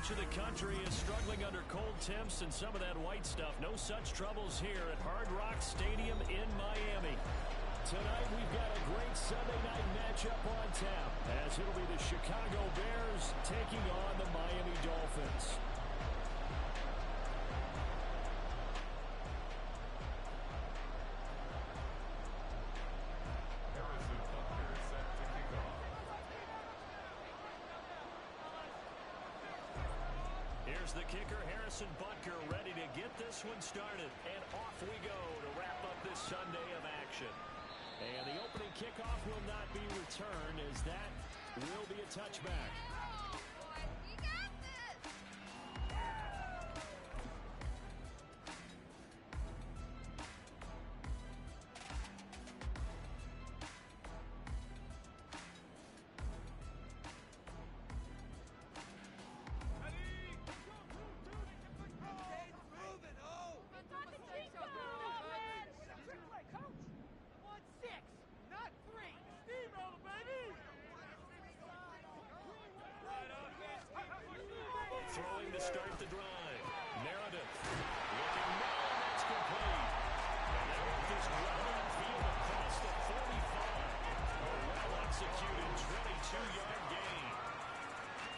Much of the country is struggling under cold temps and some of that white stuff. No such troubles here at Hard Rock Stadium in Miami. Tonight we've got a great Sunday night matchup on tap, as it'll be the Chicago Bears taking on the Miami Dolphins. Here's the kicker, Harrison Butker, ready to get this one started. And off we go to wrap up this Sunday of action. And the opening kickoff will not be returned, as that will be a touchback. You got this! Throwing to start the drive. Meredith looking now, and that's complete. And that one is grounded in field across the 45. A well-executed 22-yard gain.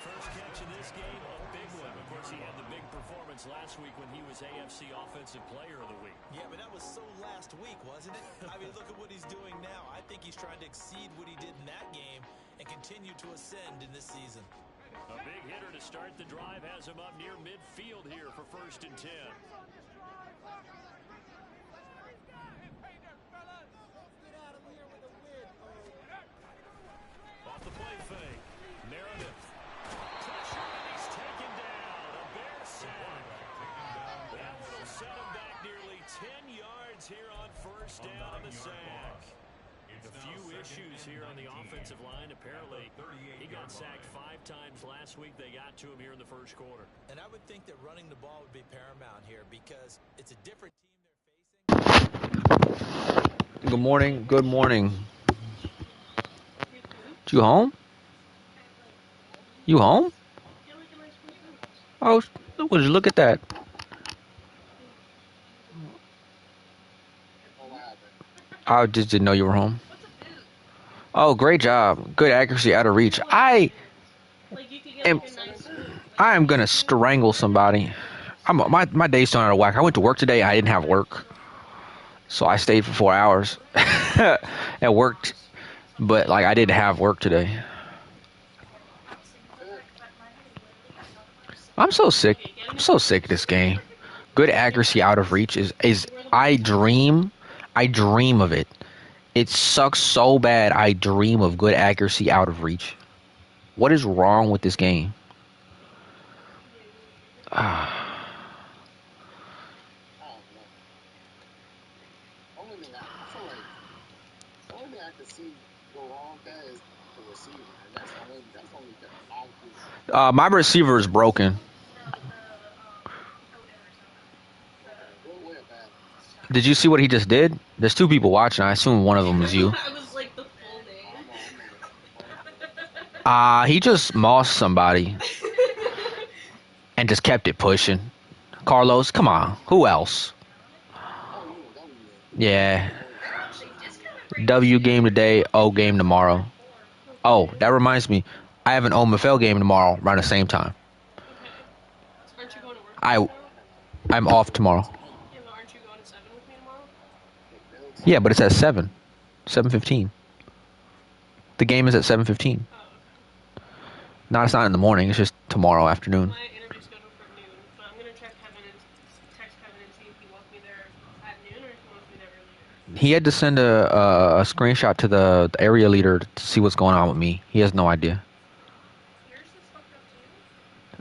First catch in this game, a big one. Of course, he had the big performance last week when he was AFC Offensive Player of the Week. Yeah, but that was so last week, wasn't it? I mean, look at what he's doing now. I think he's trying to exceed what he did in that game and continue to ascend in this season. A big hitter to start the drive has him up near midfield here for 1st and 10. Off the play fake. Meredith. Pressure, and he's taken down. A Bear sack. That will set him back nearly 10 yards here on 1st down on the sack. A few issues here on the offensive line. Apparently, he got sacked 5 times last week. They got to him here in the first quarter. And I would think that running the ball would be paramount here because it's a different team they're facing. Good morning. Good morning. You home? You home? Oh, would you look at that? I just didn't know you were home. Oh, great job. Good accuracy out of reach. I am going to strangle somebody. My day's still out of whack. I went to work today. I didn't have work. So I stayed for 4 hours and worked. But, I didn't have work today. I'm so sick. I'm so sick of this game. Good accuracy out of reach is I dream of it. It sucks so bad. I dream of good accuracy out of reach. What is wrong with this game? My receiver is broken. Did you see what he just did? There's 2 people watching. I assume one of them is you. I was like the full name. He just mossed somebody and just kept it pushing. Carlos, come on. Who else? Yeah. W game today, O game tomorrow. Oh, that reminds me. I have an OMFL game tomorrow around the same time. Aren't you going to work? I'm off tomorrow. Yeah, but aren't you going to 7 with me tomorrow? Yeah, but it's at 7. 7:15. The game is at 7:15. Oh. No, it's not in the morning. It's just tomorrow afternoon. My interview's scheduled for noon, but I'm going to text Kevin and see if he wants me there at noon or if he wants me there earlier. He had to send a screenshot to the area leader to see what's going on with me. He has no idea. Yours is fucked up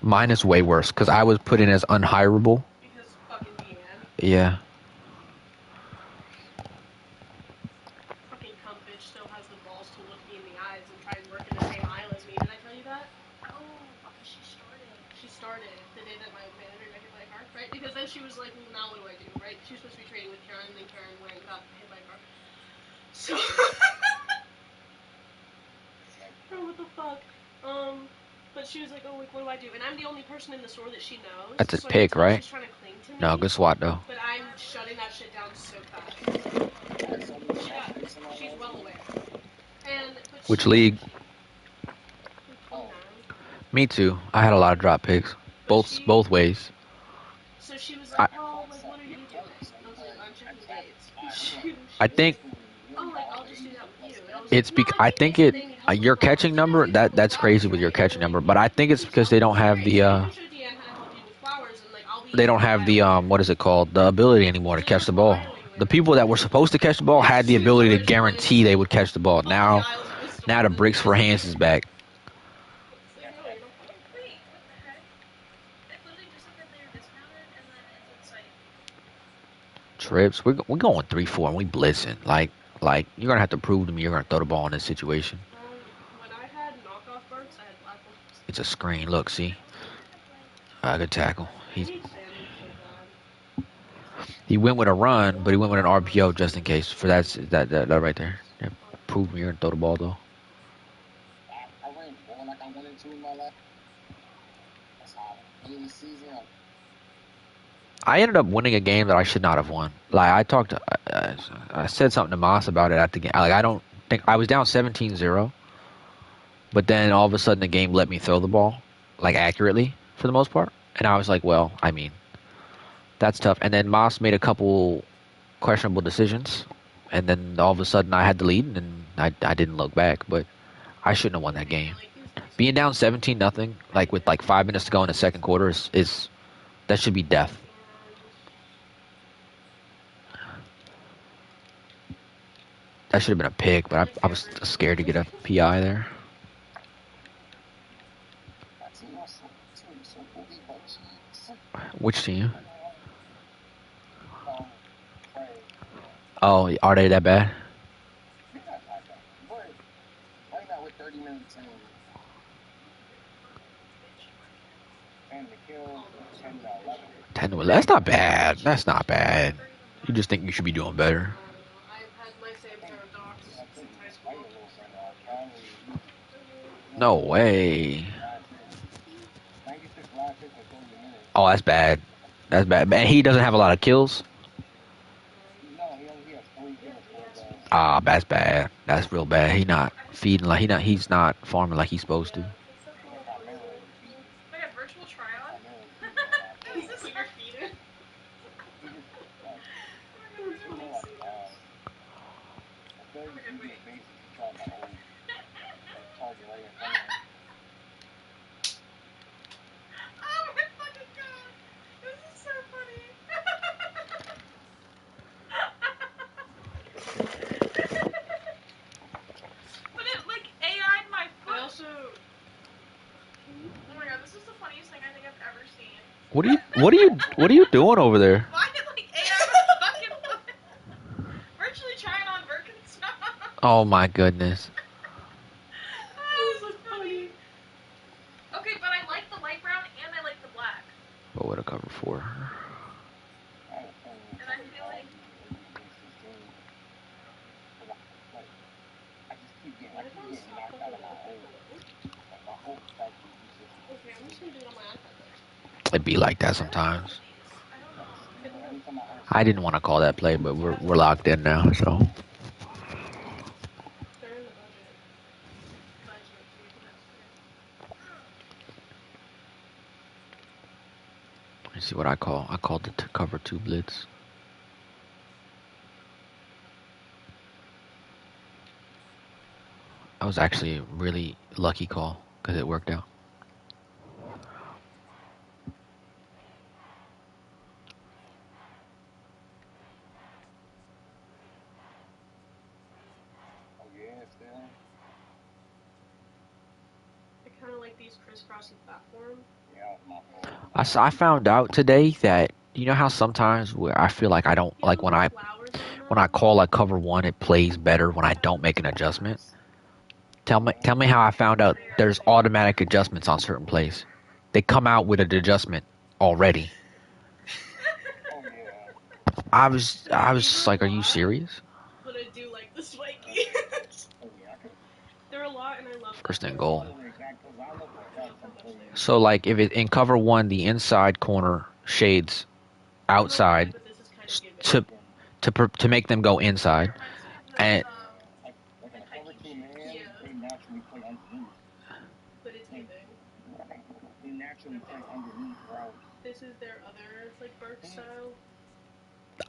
too? Mine is way worse because I was put in as unhireable. Because fucking B-man. Yeah. Fucking cunt bitch still has the balls to look me in the eyes and try and work in the same aisle as me. Did I tell you that? Oh, she started. She started the day that my manager got hit by a car, right? Because then she was like, well, now what do I do, right? She was supposed to be trading with Karen, and then Karen went and got hit by a car. So... Bro, what the fuck? But she was like, oh, like, what do I do? And I'm the only person in the store that she knows. That's a so I can pick, tell right? She's trying to cling to me. No, good swat though. But I'm shutting that shit down so fast. She's well aware. Which league? Me too. I had a lot of drop picks, both ways. So she was like, well, like, what are you doing? I was like, I'm checking dates. I think oh, like, I'll just do that with you. And I was it's like, no, I think they it need help with your balls. catching number that's crazy with your catching number, but I think it's because they don't have the they don't have the what is it called, the ability anymore to catch the ball. The people that were supposed to catch the ball had the ability to guarantee they would catch the ball. Now the bricks for hands is back. Wait, what the heck? Like, literally just said that they're dismounted and then it's like... Trips, we're going 3-4 and we blitzing. Like you're gonna have to prove to me you're gonna throw the ball in this situation. When I had knockoff birds, I had black ones. It's a screen. Look, see, good tackle. He went with a run, but he went with an RPO just in case. For that right there. Yeah, prove me you're gonna throw the ball though. I ended up winning a game that I should not have won. Like I said something to Moss about it at the game. Like I don't think I was down 17-0, but then all of a sudden the game let me throw the ball like accurately for the most part, and I was like, well, I mean, that's tough. And then Moss made a couple questionable decisions, and then all of a sudden I had the lead, and I didn't look back. But I shouldn't have won that game. Being down 17-0, like with like 5 minutes to go in the second quarter, is that should be death. That should have been a pick, but I was scared to get a PI there. Which team? Oh, are they that bad? That's not bad. That's not bad. You just think you should be doing better. I've had my same pair of dogs since high school. No way. Oh, that's bad. That's bad. And he doesn't have a lot of kills. Ah, that's bad. That's real bad. He's not feeding like he's not farming like he's supposed to. Like a virtual tryout? Is this what you're feeding? Oh my fucking god! This is so funny! But it, like, AI'd my foot. I also... Oh my god, this is the funniest thing I think I've ever seen. What are you doing over there? Why did, like, AI my fucking foot? Virtually trying on Birkenstock. Oh my goodness. Oh, this is funny. Okay, but I like the light brown and I like the black. What would I cover for? And I feel like... Okay, I'm just gonna do it on my iPad. It'd be like that sometimes. I didn't want to call that play, but we're locked in now, so. They're in the budget. Let me see what I call. I called it to cover 2 blitz. That was actually a really lucky call because it worked out. I kind of like these crisscrossy platforms. I found out today that you know how sometimes where I feel like I don't like when I call like cover 1, it plays better when I don't make an adjustment. Tell me how I found out there's automatic adjustments on certain plays. They come out with an adjustment already. I was like, are you serious? But I do like the spiky. They're a lot, and I love. First and goal. So like if it in cover one, the inside corner shades outside But this is kind of s- giving. to make them go inside, and But it's giving. This is their other like Burke style.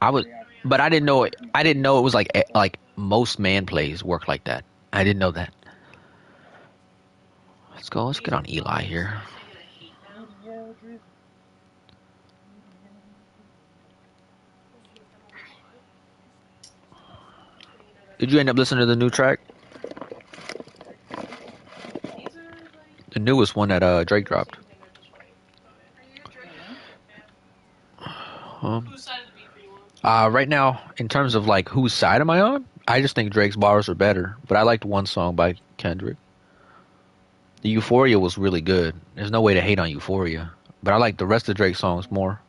I was, but I didn't know it. I didn't know it was like most man plays work like that. I didn't know that. Let's go. Let's get on Eli here. Did you end up listening to the new track? The newest one that Drake dropped. Whose side of the beef are you on? Right now, in terms of like whose side am I on? I just think Drake's bars are better, but I liked one song by Kendrick. The Euphoria was really good. There's no way to hate on Euphoria, but I like the rest of Drake's songs more.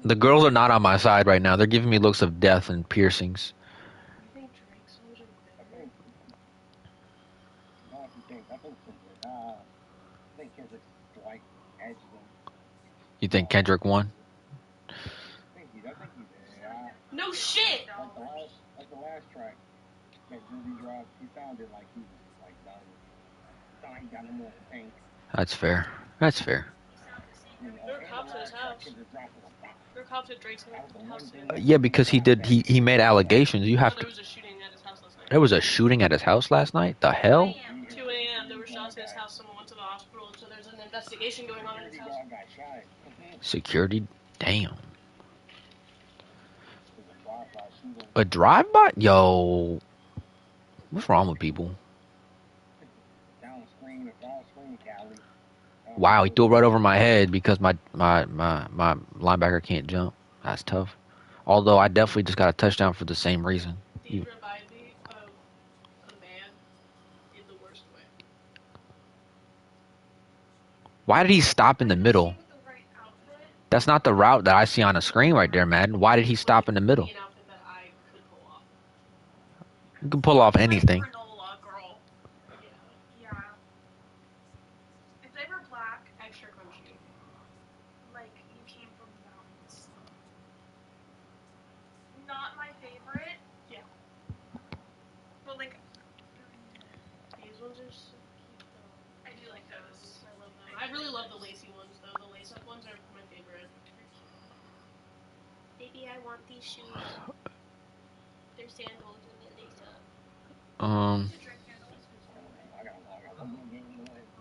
The girls are not on my side right now. They're giving me looks of death and piercings. You think Drake's songs are better? You think Kendrick won? No shit! That's fair. That's fair. There were cops at his house. There were cops at Drake's house too. Yeah, because he made allegations. You have There to. was a shooting at his house last night. There was a shooting at his house last night. The hell? 2 a.m. There were shots at his house. Someone went to the hospital, so there's an investigation going on at his house. Security? Damn. A drive-by? Yo. What's wrong with people? Wow, he threw it right over my head because my linebacker can't jump. That's tough. Although I definitely just got a touchdown for the same reason. These remind me of a man in the worst way. Why did he stop in the middle? That's not the route that I see on the screen right there, Madden. Why did he stop in the middle? An outfit that I could pull off. You can pull off anything. Granola girl. Yeah. If they were black, Extra crunchy. like you came from the mountains. Not my favorite. Yeah. But like These ones are so cute though. I do like those. I love them. I really love the lacy ones though. The lace up ones are my favorite. Baby, I want these shoes. They're sandals and they lace up. I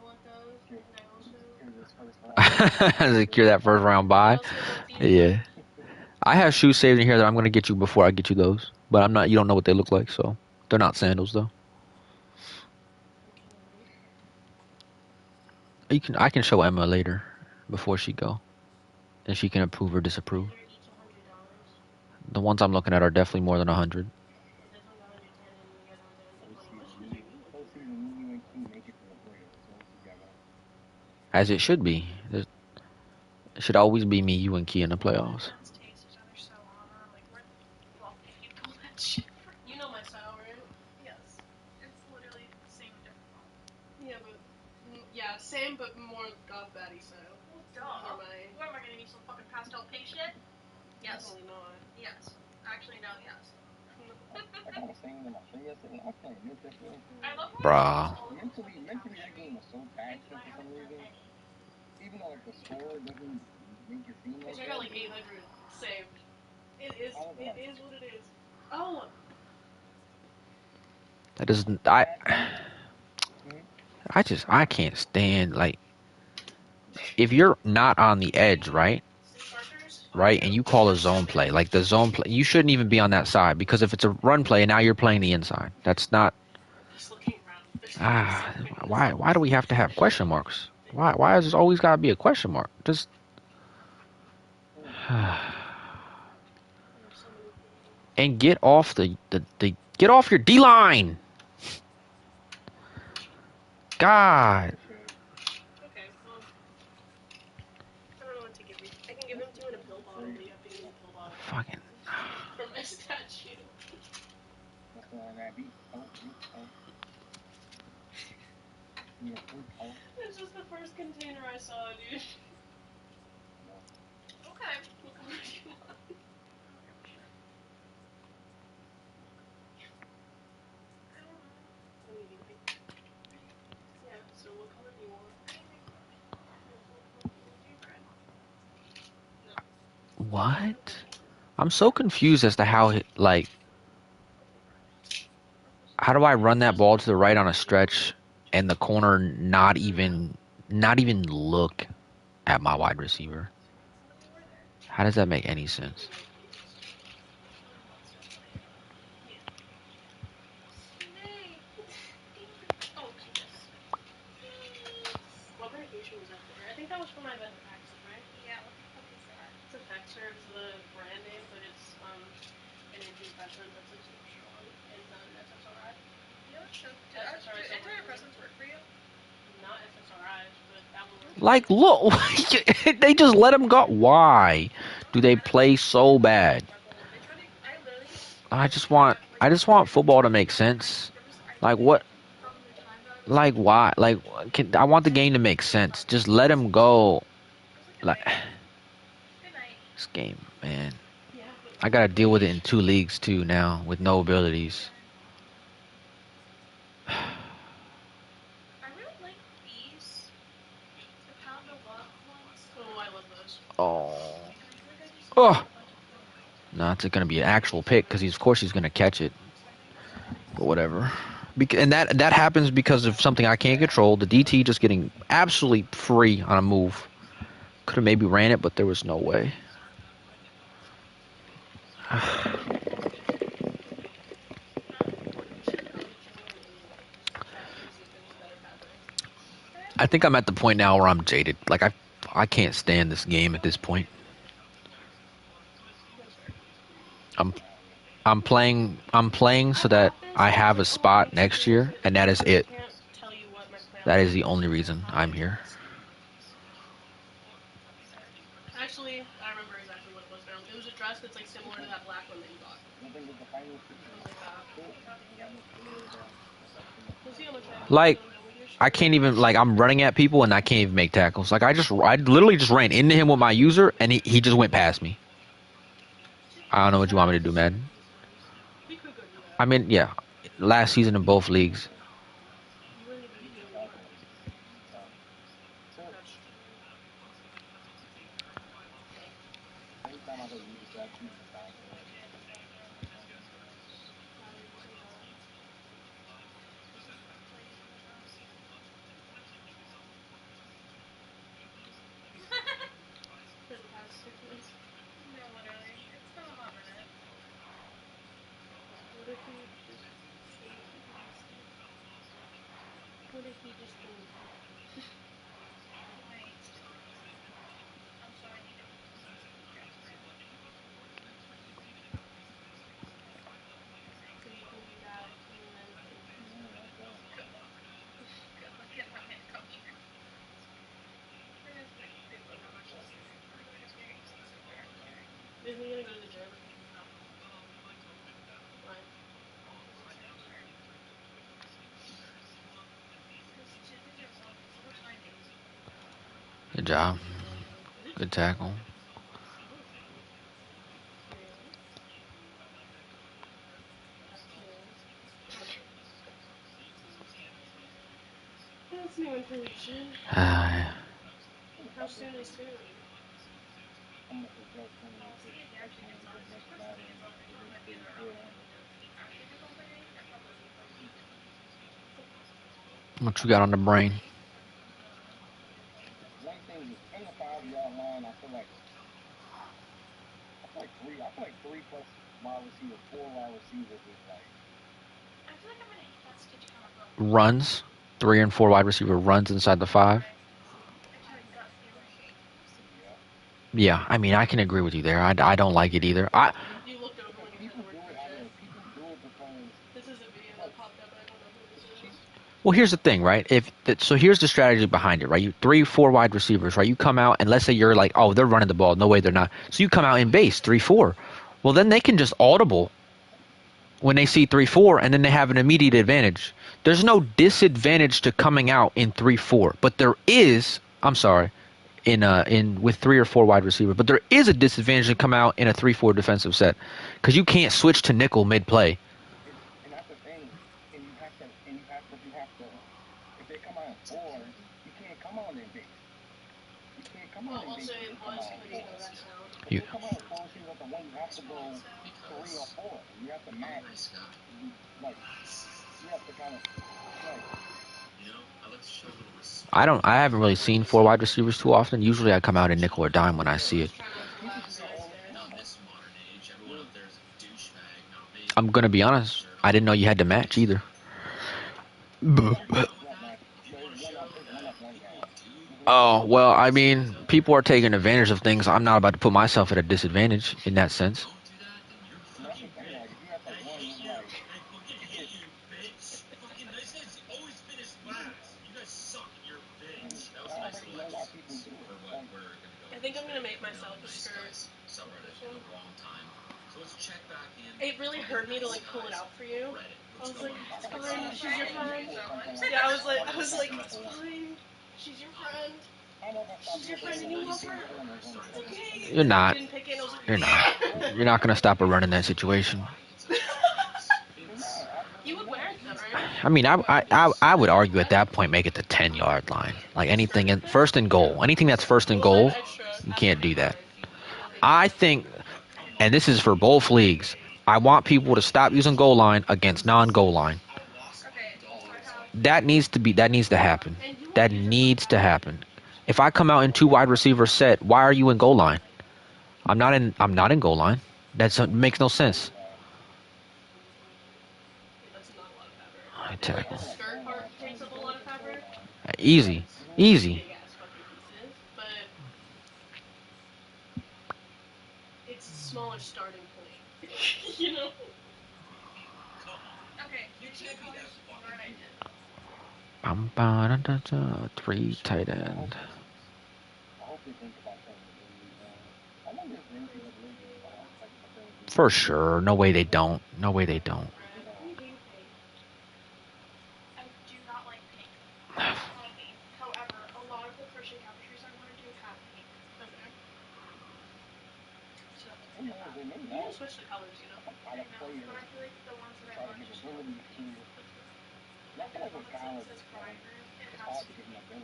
want those. And I also Secure that first round bye. Yeah. I have shoes saved in here that I'm gonna get you before I get you those. But I'm not. You don't know what they look like, so they're not sandals though. You can. I can show Emma later, before she go, and she can approve or disapprove. they're each $100. The ones I'm looking at are definitely more than 100. This one's 110 and you guys are 120. As it should be. It should always be me, you, and Key in the playoffs. taste each other so on. I'm like, where the fuck did you pull that shit from? You know my style, right? Yes. It's literally the same different. Yeah, but same but more goth baddie style. Well, duh. Or my What am I gonna be, some fucking pastel pink shit? Yes. definitely not. Yes. Actually, no, yes. I love Bruh. I got like 800 saved. It is what it is. Oh! That doesn't. I can't stand, like, if you're not on the edge, right? Right, and you call a zone play, like the zone play, you shouldn't even be on that side, because if it's a run play, now you're playing the inside. That's not. Why do we have to have question marks? Why has it always got to be a question mark? Just. And get off get off your D line. God. Okay, well, I don't know what to give you. I can give him to in a pill bottle, but you have to give him a pill bottle. Fucking. For my statue. It's just the first container I saw, dude. Okay. What color do you want? Okay, for sure. I don't know. What do you think? Yeah, so what color do you want? I think maybe red. What color do you want? Do you red? No. What? I'm so confused as to how, like, Purple red. Purple's how do I run that ball to the right on a stretch and the corner not even look at my wide receiver? Tell me you were there. How does that make any sense? Snake eats. What a monster player. Yeah. Snake. Oh, Jesus. What medication was that for? I think that was for my venlafaxine, right? Yeah, what the fuck is that? It's Effexor. It's the brand name, but it's an antidepressant that's like super strong and an SSRI. You know, so do SSRIs don't work for me. antidepressants work for you? Not SSRIs, but that one works for me. Like, look, they just let him go. Why do they play so bad? They try to. I literally. I Every just time want, I play I just want Madden, football to make sense. I Like play what? from the time that I was Like why? Like I want the game to make sense. Just let him go. I was like a Like night. Good night. this game, man. Yeah, but I gotta deal with it in 2 leagues too now with no abilities. I really like these. The pound of luck ones. oh, I love those. Oh, And I feel like I just need oh. a bunch of points. No, it's gonna be an actual pick because of course he's gonna catch it. But whatever. And that happens because of something I can't control. The DT just getting absolutely free on a move. Could have maybe ran it, but there was no way. Huh? How did you learn any pass basic things better passing? I think I'm at the point now where I'm jaded. Like I can't stand this game at this point. That's fair. I'm I'm playing so I that got this, I and I was have a like, oh, I'll spot make some next games year, with and that Nick, is but I it. can't tell you what my That playoff is the goal is only for reason I'm however long here. this season. Actually, I remember exactly what it was now. It was a dress that's like similar to that black one that you got. It was like that. We'll see how much I Like don't know with your I stream. can't even like I'm running at people and I can't even make tackles. Like I literally just ran into him with my user and he just went past me. I don't know what you want me to do, man. We could go do that. I mean, yeah, last season in both leagues. You wouldn't even be doing one. That's true. Why would you say that? For the past 6 months. No, literally. It's been a hot minute. What if he just stayed nasty? What if he just didn't care? He might. Also, I need to put this on some grass ground. So you can do that and then play next. Good luck. Good luck getting my hand covered. We're gonna play Pokemon matches today. I'm really just getting exhausted there. Isn't he gonna go to the gym? No, Why? because it's his turn. Because Tuesdays are so much timing. Good job. Good tackle. Oh. Really? Really? That's new information. How soon is soon? Honestly, if he actually gets on, if this person gets on the team by the end of the round one, and if he actually gets on the game, it'll probably be like a week. What you got on the brain? I feel like I'm gonna hit that stage kind of early. Runs. 3 and 4 wide receiver runs inside the 5. Right. I just had a gut feeling. Yeah, I mean I can agree with you there. I don't like it either. You looked over when you said the word for sure. This is a video that popped up. I don't know who this is. Well, here's the thing, right? So, here's the strategy behind it, right? You 3, 4 wide receivers, right? You come out and let's say you're like, oh, they're running the ball. No way, they're not. So you come out in base 3, 4. Well, then they can just audible when they see 3-4, and then they have an immediate advantage. There's no disadvantage to coming out in 3-4, but there is. I'm sorry, in with 3 or 4 wide receiver, but there is a disadvantage to come out in a 3-4 defensive set because you can't switch to nickel mid play. And that's the thing. And you have to. If they come out in 4, you can't come out in base. You can't come out in base. Also, it was because you know that sound. If you come out in 4, she's at the one. You have to go 3 or 4. You have to match. Like you have to kind of like. I haven't really seen 4 wide receivers too often. Usually I come out in nickel or dime when I see it. I'm gonna be honest. I didn't know you had to match either. Oh, well, I mean, people are taking advantage of things. I'm not about to put myself at a disadvantage in that sense. I think I'm gonna make myself a skirt. It really hurt me to like pull it out for you. I was like, it's fine, she's your friend. Yeah, I was like, it's fine, she's your friend. She's your friend and you love her. It's okay. You're not. You're not. You're not gonna stop a run in that situation. You would wear it though, right? I mean, I would argue at that point make it the 10-yard line. Like anything in first and goal. Anything that's first and goal, you can't do that. I think, and this is for both leagues, I want people to stop using goal line against non-goal line. That needs to happen. That needs to happen. If I come out in 2 wide receiver set, why are you in goal line? I'm not in goal line. That makes no sense. I tackle. Easy. It's a smaller starting point. You know? Okay, you two colors. Bum, 3 tight end. For sure. No way they don't. I do not like pink. However, a lot of the Christian cabbages I want to do have pink. Okay. So, You can switch the colors, you know? I know, but I feel like the ones that I want just want pink. Like the one that says Brian, it has to be pink.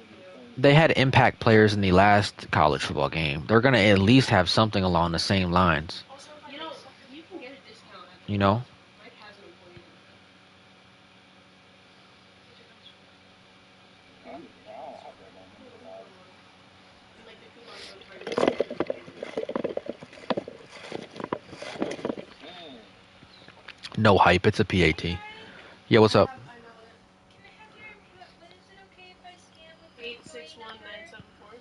They had impact players in the last college football game. They're going to at least have something along the same lines. Also, you know, you can get a discount at You know? Mike has an employee. No hype. It's a PAT. Yeah, what's up? Can I have your, what is it okay if I scan with 861974.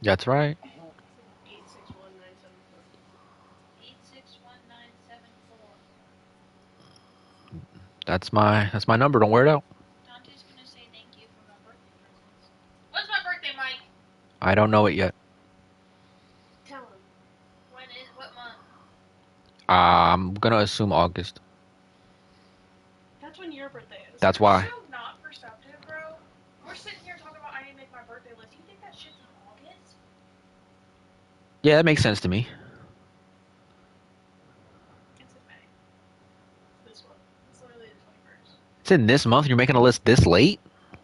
That's right. 861974. 861974. That's my number. Don't wear it out. Dante's gonna say thank you for my birthday presents. When's my birthday, Mike? I don't know it yet. Tell him. What month? I'm going to assume August. That's when your birthday is. That's why. You're so not perceptive, bro. We're sitting here talking about I need to make my birthday list. You think that shit's in August? Yeah, that makes sense to me. It's in May. This one. It's literally the 21st. It's in this month. You're making a list this late?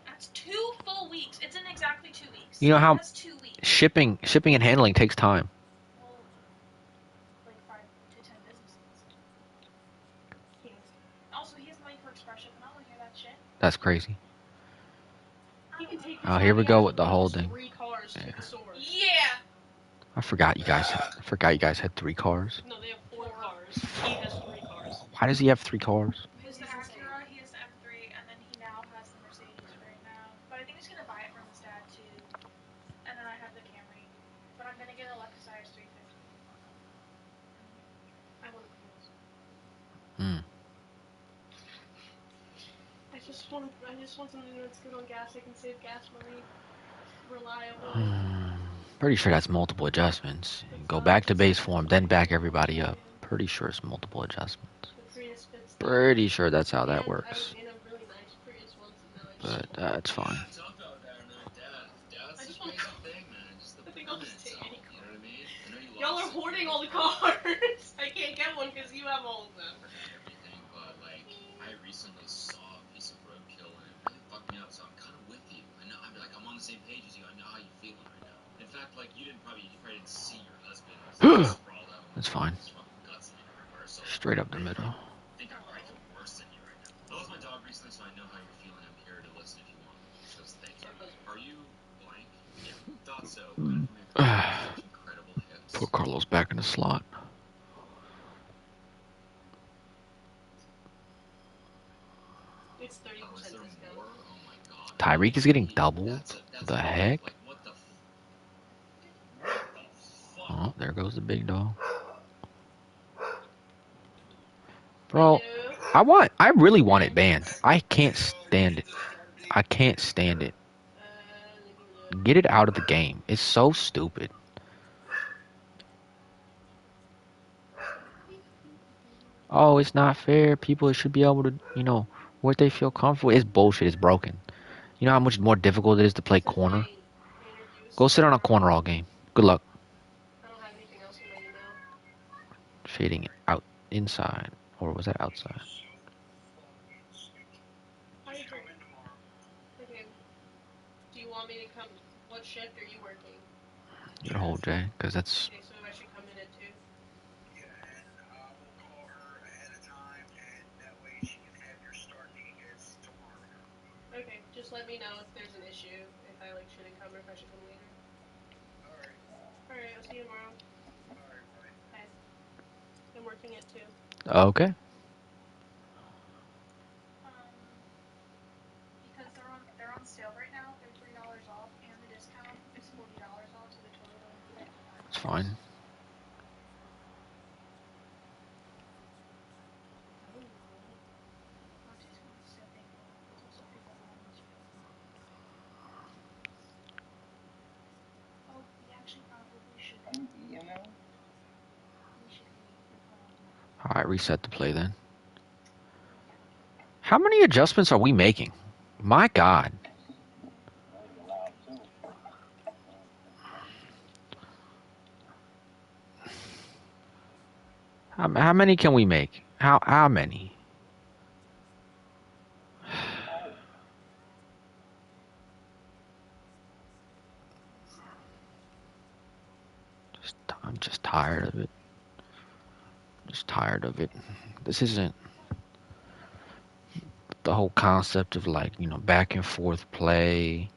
That's 2 full weeks. It's in exactly 2 weeks. You know how That's 2 weeks. shipping and handling takes time. Well, like 5 to 10 business days. Also, he has money for express ship, and I don't want to hear that shit. That's crazy. He can take Oh, here we go with the holding. 3 cars to the store. Yeah. I forgot you guys had 3 cars. No, they have 4 cars. He has 3 cars. Why does he have 3 cars? He has the Acura, he has the M3, and then he now has the Mercedes right now. But I think he's gonna buy it from his dad too. And then I have the Camry. But I'm gonna get a Lexus IS 350. I want to close. I just want something that's good on gas. I can save gas money. Reliable. Pretty sure that's multiple adjustments. Go back to base form, then back everybody up. Pretty sure it's multiple adjustments. The Prius fits Pretty sure that's how that And I was works. in a really nice Prius once, and now I But just. that's fine. Yeah, tough out there, man. Dad's I the just wanna crazy go. thing, man. Just the I think I'll permit just take itself. any You know what I mean? I know you Y'all lost are it. hoarding all the cars. I can't get one because you have all of them. Forget everything, but like I recently saw a piece of roadkill and it really fucked me up. So I'm kind of with you. I know I'm on the same page as you. I know how you're feeling right now. In fact, like you probably didn't see your husband sprawled out. That's fine. His fucking guts laying everywhere. So Straight up the middle. I think I probably feel worse than you right now. I lost my dog recently, so I know how you're feeling. I'm here to listen if you want. Because thank you. Are you blank? Yeah, thought so. Kind of from your such incredible hips. Put Carlos back in the slot. It's 30% Oh, is there discount. more? Oh my god. Tyreek is getting doubled. That's The heck? Like, what the fuck? Oh, there goes the big dog. Bro, I really want it banned. I can't stand it. I can't stand it. Let me look. Get it out of the game. It's so stupid. Oh, it's not fair. People should be able to, what they feel comfortable. It's bullshit. It's broken. You know how much more difficult it is to play corner? Go sit on a corner all game. Good luck. I don't have anything else in my email. Shading out inside. Or was that outside? Hi, Joel. Okay. Do you want me to come? What shift are you working? Your whole Jay, because that's... Okay, so I should come in at 2. Yeah, and we'll call her ahead of time, and that way she can have your start date as tomorrow. Okay, just let me know if there's an issue, if I shouldn't come or if I should come later. Alright. Alright, I'll see you tomorrow. Alright, bye. Bye. I'm working at 2. Okay. Because they're on sale right now. They're $3 off, and the discount is $40 off, so the total will be $55. It's fine. Monty's gonna be so thankful. There's also people on this field. Oh, we actually probably should. You know? We should Alright, reset the play then. How many adjustments are we making? My God. How many can we make? How many? I'm just tired of it. Just tired of it. This isn't the whole concept of back and forth play,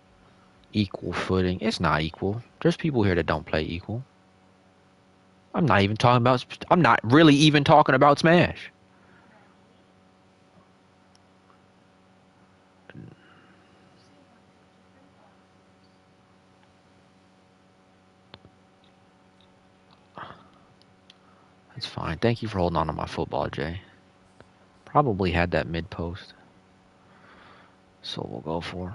equal footing. It's not equal. There's people here that don't play equal. I'm not really even talking about Smash. That's fine. Thank you for holding on to my football, Jay. Probably had that mid post. So we'll go for.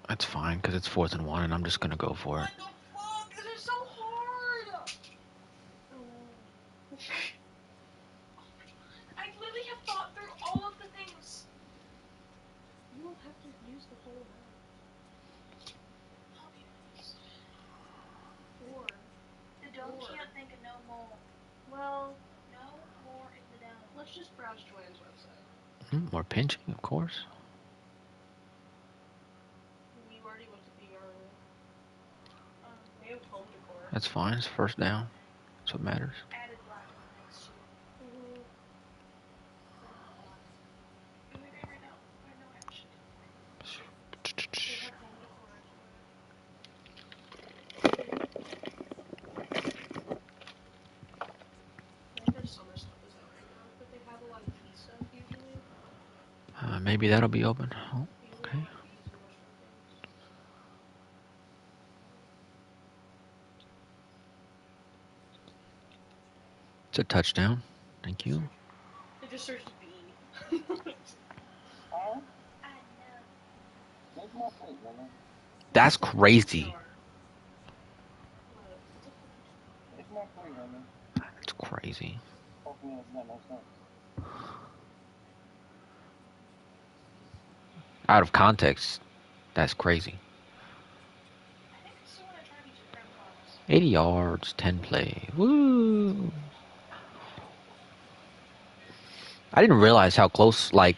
That's fine, because it's 4th and 1, and I'm just going to go for it. What the fuck? This is so hard! I literally have thought through all of the things. You don't have to use the whole amount. I'll be honest. 4. The dome can't think of no more. Well, no more in the dome. Let's just browse Joanne's website. More pinching, of course. We already looked at the they have home decor. That's fine. It's first down. That's what matters. Added black in the mix too. Put it on black. Right now, actually. They have home decor everywhere. I think their summer stuff is out right now, but they have a lot of tea stuff usually. Maybe that'll be open. Oh, okay. It's a touchdown. Thank you. It just searched B. Huh? I know. Make my plate, woman. That's crazy. What? It's a cookie jar. Make my plate, woman. It's crazy. Hopefully it's got no sense. Out of context, that's crazy. I think I still want to try these creme puffs. 80 yards, 10 play. Woo! I didn't realize how close, like,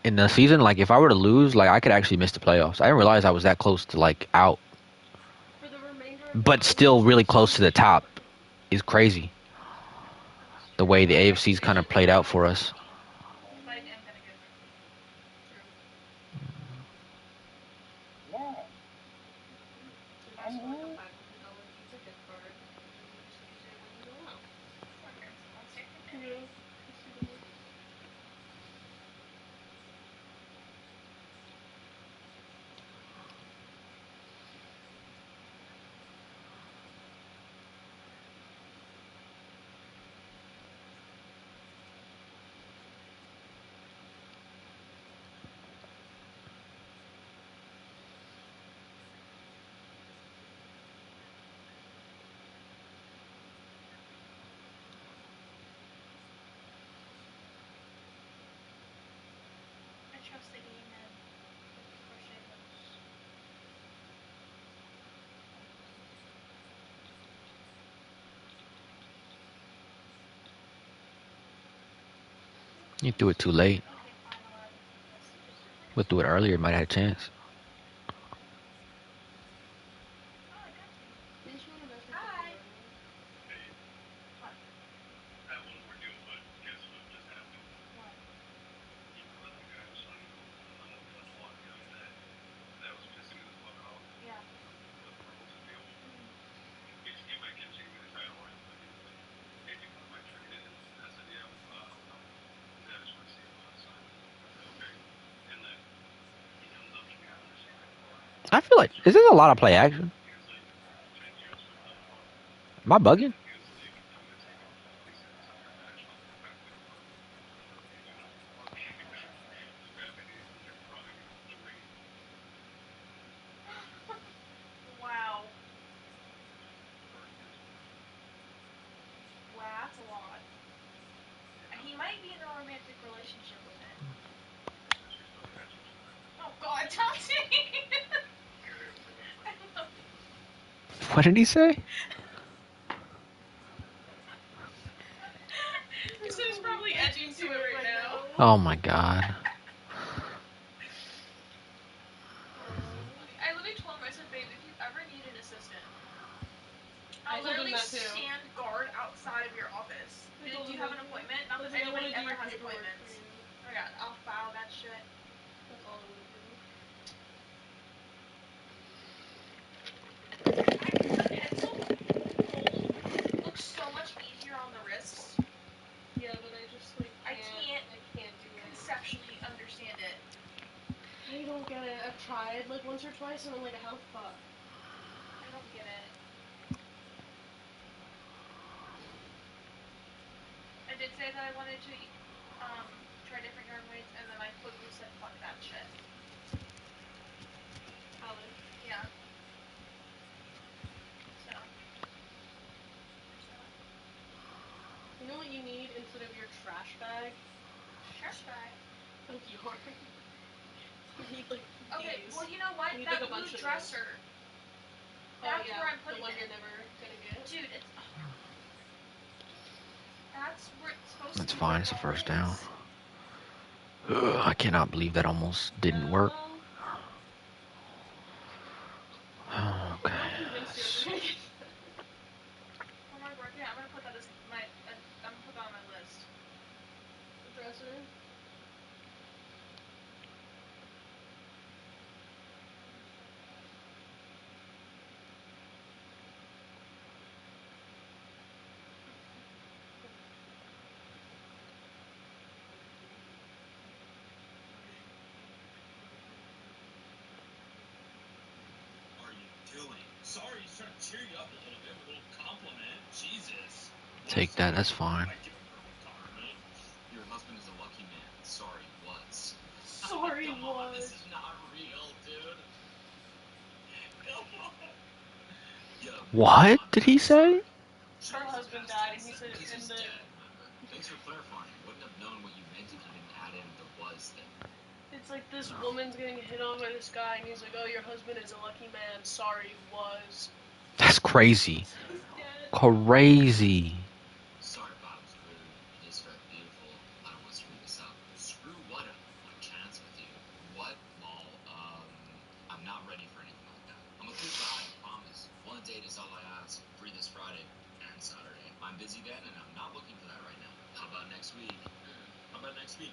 in the season, like, if I were to lose, like, I could actually miss the playoffs. I didn't realize I was that close to, like, out. For the remainder of But the still really regular close to the season, top is crazy. The way the AFC's kind of played out for us. If I am gonna get rookie. true. Why? So just for like a $500 pizza gift card, and then you just use it when you go out. Or grab some monster. Yeah. Just do that. I trust the game and the crochet hooks. You threw it too late. Okay, fine, I'll add them to the list. It just seems like We'll do it earlier, might have had a chance. Oh, I got you. Didn't you want to message Hi. before earlier? Hey, What? I have one more deal, but guess what just happened? What? You remember that guy I was talking to on the front lawn the other day that was pissing me the fuck off Yeah. with the Burlington deal? Mm-hmm. He came back in, shaking me the title right quick, and he's like, "Hey, do you mind if I trade in?" I said, "Yeah, no." He said, "I just want to see if I sign it." I said, "Okay." And then he comes up to me. I understand why. I feel like, is this a lot of play action? He was like, 10 years for no fun. Am I bugging? And he was like, "I'm gonna take it all." He said, "It's under management. We're not gonna work. You're not working as badly as you're probably gonna enjoy." Wow. Burn his bridge. Wow, that's a lot. Yeah. He might be in a romantic relationship with it. She's still attached. She's fine. Oh God, Tati! You gotta go say that I quick. love What did he say? He said he's probably edging to it right now. Oh my god. That's so funny. I literally told him, I said, babe, if you ever need an assistant, I I'll told him literally that too. stand guard outside of your office. I Do told you him have that an too. appointment? Not that Listen, I anybody wanna do ever your has paperwork for appointments. you. Oh my God, I'll file that shit. That's all I wanna do. The pencil hold looks so much easier on the wrist. Yeah, but I just like I can't do it. conceptually understand it. I don't get it. I've tried like once or twice and I'm like a health fuck. I don't get it. I did say that I wanted to try different yarn weights, and then I quickly said fuck that shit. Valid. Yeah. So there's that. You know what you need instead of your trash bag Trash bag. of yarn? You need like Okay, these. well you know what? You need That like a blue bunch of those. dresser. Oh That's yeah, where I'm the putting one it. you're never gonna get. Dude, it's that's where it's supposed to That's be where fine. it It's a all first down. is. Ugh, I cannot believe that almost didn't work. Well, Okay. I'm convinced you're ever gonna get that. For my birthday, I'm gonna put that as I'm gonna put that on my list. The dresser. Are you doing? Sorry, he's trying to cheer you up a little bit with a little compliment. Jesus. take that. That's fine. I give him her retirement. Your husband is a lucky man. Sorry, was. Sorry, Come on, was. this is not real, dude. Come on. Yo, What I'm did very he say? sorry. Her husband died, and he said Because in he's the. dead, remember? Thanks for clarifying. Wouldn't have known what you meant if you didn't add in the was thing. It's like this woman's getting hit on by this guy, and he's like, "Oh, your husband is a lucky man. Sorry, was." That's crazy. He's dead. Crazy. Sorry if I was rude. It is very beautiful. I don't want to screw this up. Screw what up? My chance with you. What? Lol. I'm not ready for anything like that. I'm a good guy, I promise. One date is all I ask. Free this Friday and Saturday. I'm busy then, and I'm not looking for that right now. How about next week? How about next week?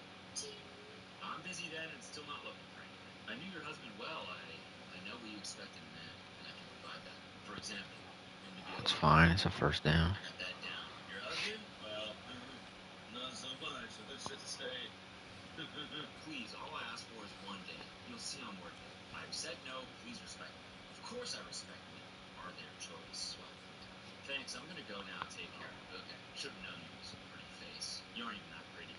I'm busy then and still not looking for anything. I knew your husband well. I know what you expect in a man, and I can provide that. For example, him to be It's alive. fine. It's a first down. I got that down. Your husband? Well, not so much. Let's just say. Please, all I ask for is one day. You'll see I'm worth it. I've said no. Please respect me. Of course I respect me. Are their choice? Well, thanks. I'm gonna go now. Take care. Okay. Should have known you with some pretty face. You aren't even that pretty.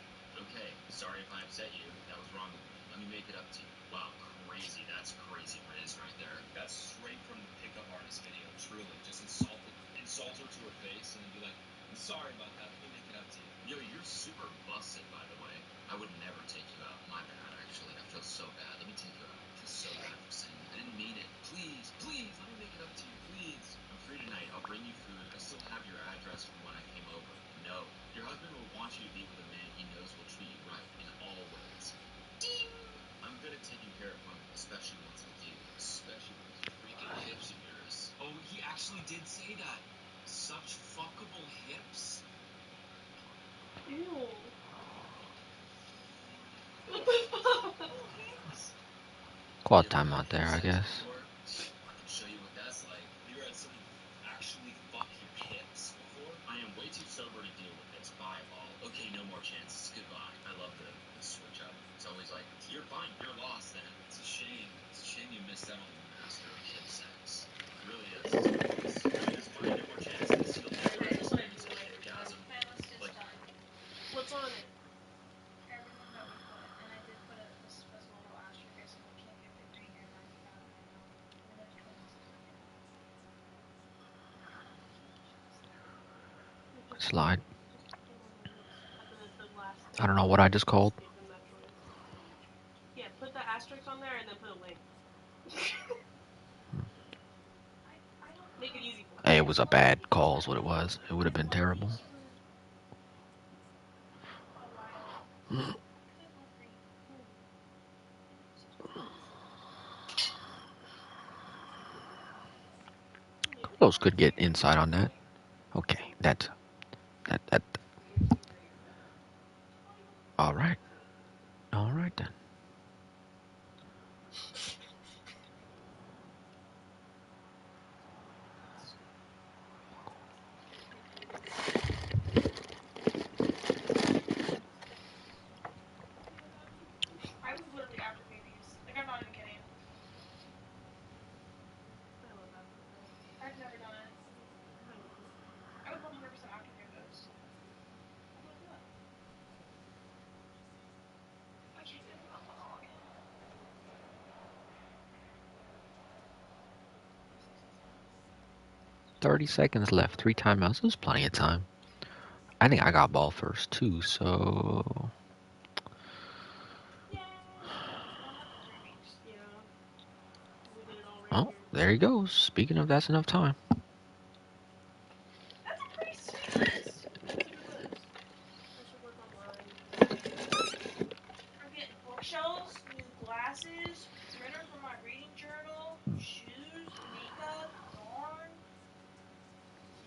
Okay. Sorry if I upset you. That was wrong of me. Let me make it up to you. Wow, crazy. That's crazy Riz right there. That's straight from the pickup artist video. Truly. Just insult her to her face and then be like, I'm sorry about that. Let me make it up to you. Yo, you're super busted, by the way. I would never take you out. My bad, actually. I feel so bad. Let me take you out. I feel so bad for saying that. I didn't mean it. Please, please, let me make it up to you. Please. I'm free tonight. I'll bring you food. I still have your address from when I came over. No. Your husband will want you to be with a man he knows will treat you right in all ways. Ding! I'm good at taking care of women, especially ones with you. Especially those freaking hips of yours. Oh, he actually did say that. Such fuckable hips. Ew. What the fuck? Hips. Call You it ever had timeout hip there, I sex guess. before? I can show you what that's like. You ever had someone actually fuck your hips before? I am way too sober to deal with this. Bye, all. Okay, no more chances. Goodbye. I love the switch up. It's always like, you're fine. You're lost then. It's a shame. It's a shame you missed out on the master of hip sex. It really is. It's really is fine. No more chances. You'll never Okay, just experience do an it. orgasm. My list is Like, done. What's on it? Everything that we put, and I did put a little asterisk. I said we can't get 15 or 95 right now. And there's 26 again. Slide. Just put them on the list. After the last thing. I don't know what I just called. Give them that choice. Yeah, put the asterisk on there and then put a link. I don't know. Make it easy for Hey, me. it was a bad call, is what it was. It would have been I love terrible. these for a while. Because I love green. Those could get inside on that. Okay, that. All right, all right then. I would literally afterpay these. Like, I'm not even kidding. I love Afterpay. I've never done it. I love it. I would 100% afterpay those. How do I do that? I can't get it. I don't want to log in. 30 seconds left. 3 timeouts. There's plenty of time. I think I got ball first too. So Yay! Only after 3 weeks. Yeah. We did it all right oh, here. there he goes. Speaking of, that's enough time. That's a pretty sweet list. It's a good list. I should work on mine. I'm getting bookshelves, new glasses, printer for my reading journal, shoes, makeup, yarn,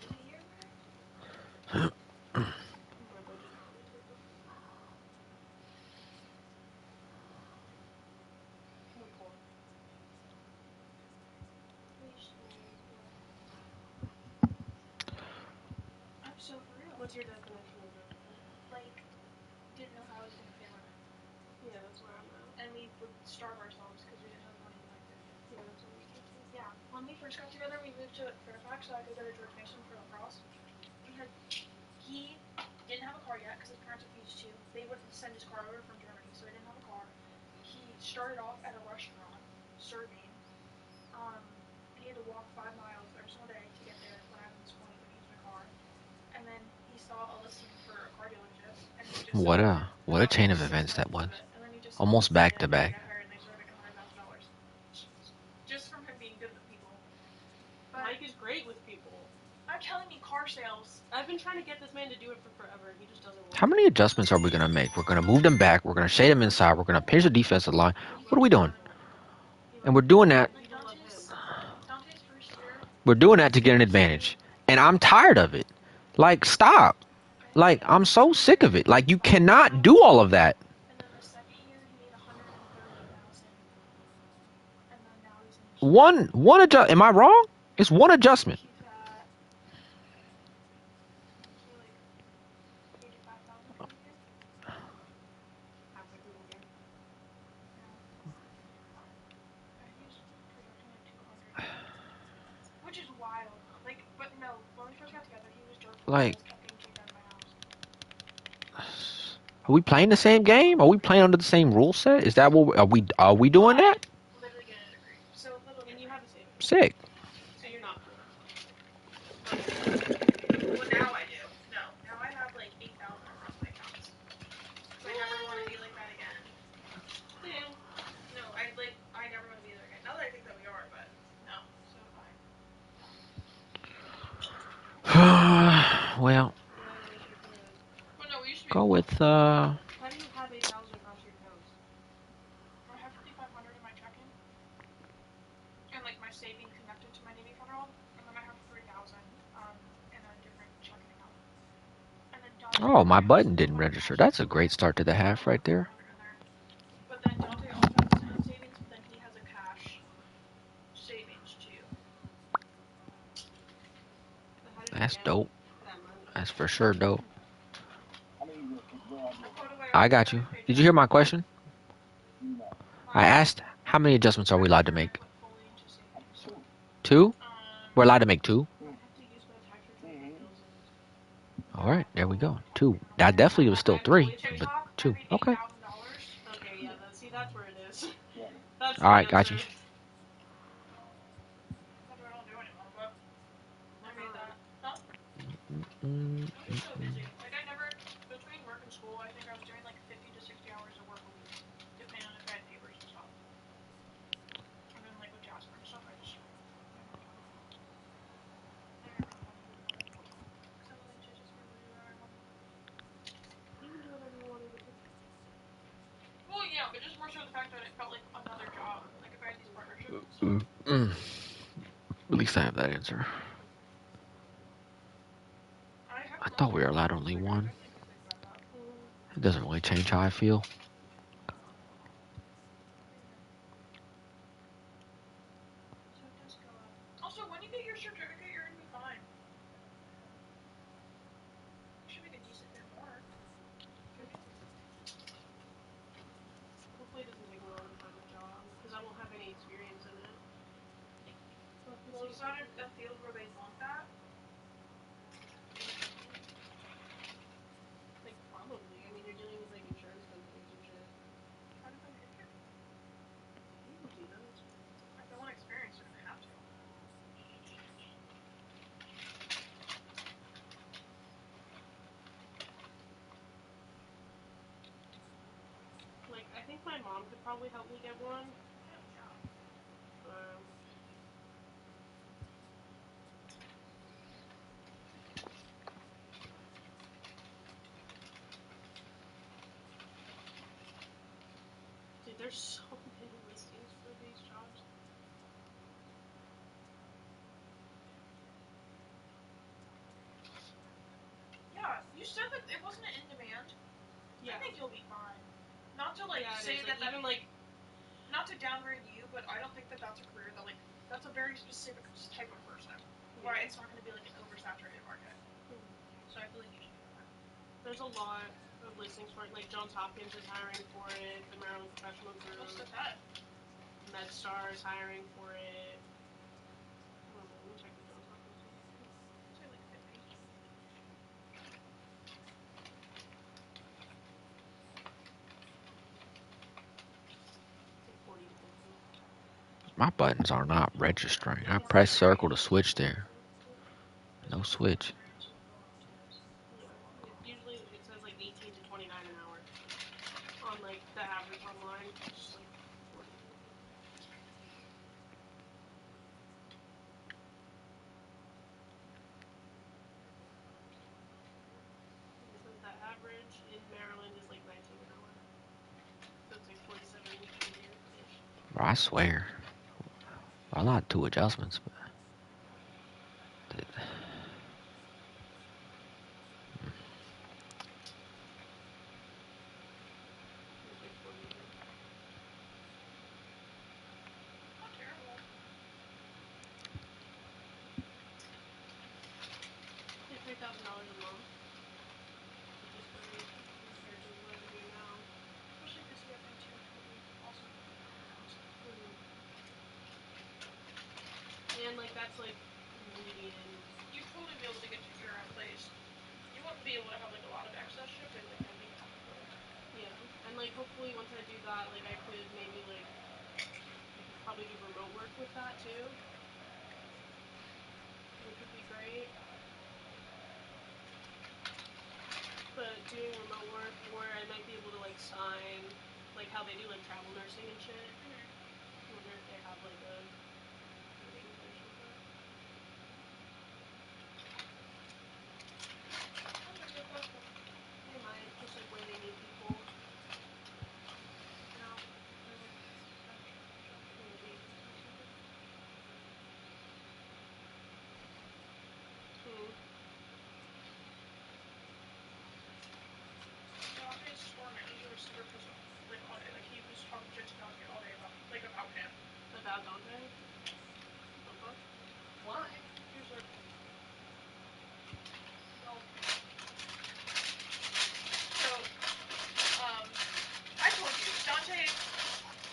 new earring. My budget probably is like this. We're poor. I'm so for real. What's your definition of broke? Like, didn't know how I was gonna pay rent. Yeah, that's where I'm at. And we would starve ourselves because we didn't have the money to buy food. Yeah, that's what I'm at too. Yeah. When we first got together, we moved to Fairfax so I could go to George Mason for lacrosse. We had started off at a restaurant serving, and he had to walk 5 miles every single day to get there when I was in school and he couldn't use my car. And then he saw a listing for a car dealership, and he just What a chain of six events that months was. of it, and then he just Almost listed back it, to and then he back. got hired, and they started making $100,000 just from him being good with people. But Mike is great with people. I'm telling you, car sales. I've been trying to get this man to do it for forever, and he just doesn't want How many adjustments are we gonna make? We're gonna move them back. We're gonna shade them inside. We're gonna pinch the defensive line. What are we doing? And we're doing that. Like Dante's first year. We're doing that to get an advantage. And I'm tired of it. Like, stop. Like, I'm so sick of it. Like, you cannot do all of that. And then the second year he made 130,000. And then now he's in One adjust. Am I wrong? It's one adjustment. he's at say like 85,000 for the year. halfway through the year. He's projecting like 200, which is wild. Like, but no, when we first got together, he was jerk. Like, Kept getting kicked out of my house. are we playing the same game? Are we playing under the same rule set? Is that what are we doing that? Literally getting a degree. So little. And you have a savings. Sick. So you're not poor. Well, now I do. No, now I have like 8,000 across my accounts. So I never want to be like that again. Yeah. No, I never want to be there again. Not that I think that we are, but no. So fine. Well, Yeah, I wish I could. Well, no, we used to be. go with How do you have 8,000 across your accounts? I have 5,500 in my checking, and like my savings connected to my Navy Federal, and then I have 3,000 in a different checking account. And then Oh, my button didn't register. That's a great start to the half right there. But then Dante also has his own savings, but then he has a cash savings too. But how did That's you get dope. that money? That's for sure dope. How many you go out there? I got you. Did you hear my question? No. I asked how many adjustments are we allowed to make? Two. Two? We're allowed to make two? I have to use my tax return to fill those. All right, there we go. Two. That definitely was still three, but two. Okay. Okay, yeah, see, that's where it is. Yeah. That's All right, got you. That's what I don't do anymore, but I made that. Huh? Mm, I was so busy. Like I never, between work and school, I think I was doing like 50 to 60 hours of work a week, depending on if I had papers and stuff. And then like with Jasper and stuff, I just never done it. I never really wanted to do it. Because I'm willing to just be able to do whatever I want. You can do whatever you want to do. Well, yeah, but just more so the fact that it felt like another job. Like if I had these partnerships and stuff. At least I have that answer. I thought we were allowed only one. It doesn't really change how I feel. So it does go up. Also, when you get your certificate, you're gonna be fine. You should make a decent bit more. Hopefully it doesn't take me long to find a job, because I won't have any experience in it. Well, it's not a field where they want that. Like, probably. I mean, you're dealing with, like, insurance companies and shit. Try to find an intern. You can do those. If they want experience, they're gonna have to. Like, I think my mom could probably help me get one. Yeah. Dude, there's so many listings for these jobs. Yeah, you said that it wasn't in demand. Yeah. I think you'll be fine. Not to like say that even like, not to downgrade you, but I don't think that that's a career that like that's a very specific type of person. yeah. Right? It's not going to be like an oversaturated market. So I feel like you should be fine. There's a lot of listings for it. Like Johns Hopkins is hiring for it. The Maryland Professional Group. What's the cut? MedStar is hiring for it. Let me check the Johns Hopkins. Say like 50. My buttons are not registering. I press circle to switch there. No switch. Yeah. Usually it says like 18 to 29 an hour on like the average online. It's like 40. It says the average in Maryland is like 19 an hour. So it's like 27 a year-ish. Bro, I swear. Well, not two adjustments, but It's like 40 a year. Not terrible. Like $3,000 a month, which is great compared to what I do now. Especially because you have intern who also could be paying that. Mm-hmm. And like that's like median. You'd totally be able to get to your own place. You wouldn't be able to have like a lot of access shit, but like you'll be comfortable. Yeah. And like hopefully once I do that, like I could maybe like I could probably do remote work with that too, which would be great. But doing remote work, or I might be able to like sign like how they do like travel nursing and shit. I wonder if they have like a nursing place with that. Sounds like good question. They might, just like where they need people. No. Or like benefit and shit. Yeah, the agency side. Hmm. Dante's store manager was super pissed off like all day. Like he was talking shit to Dante all day about him. About Dante? What the fuck? Why? He was like, well, so, I told you, Dante,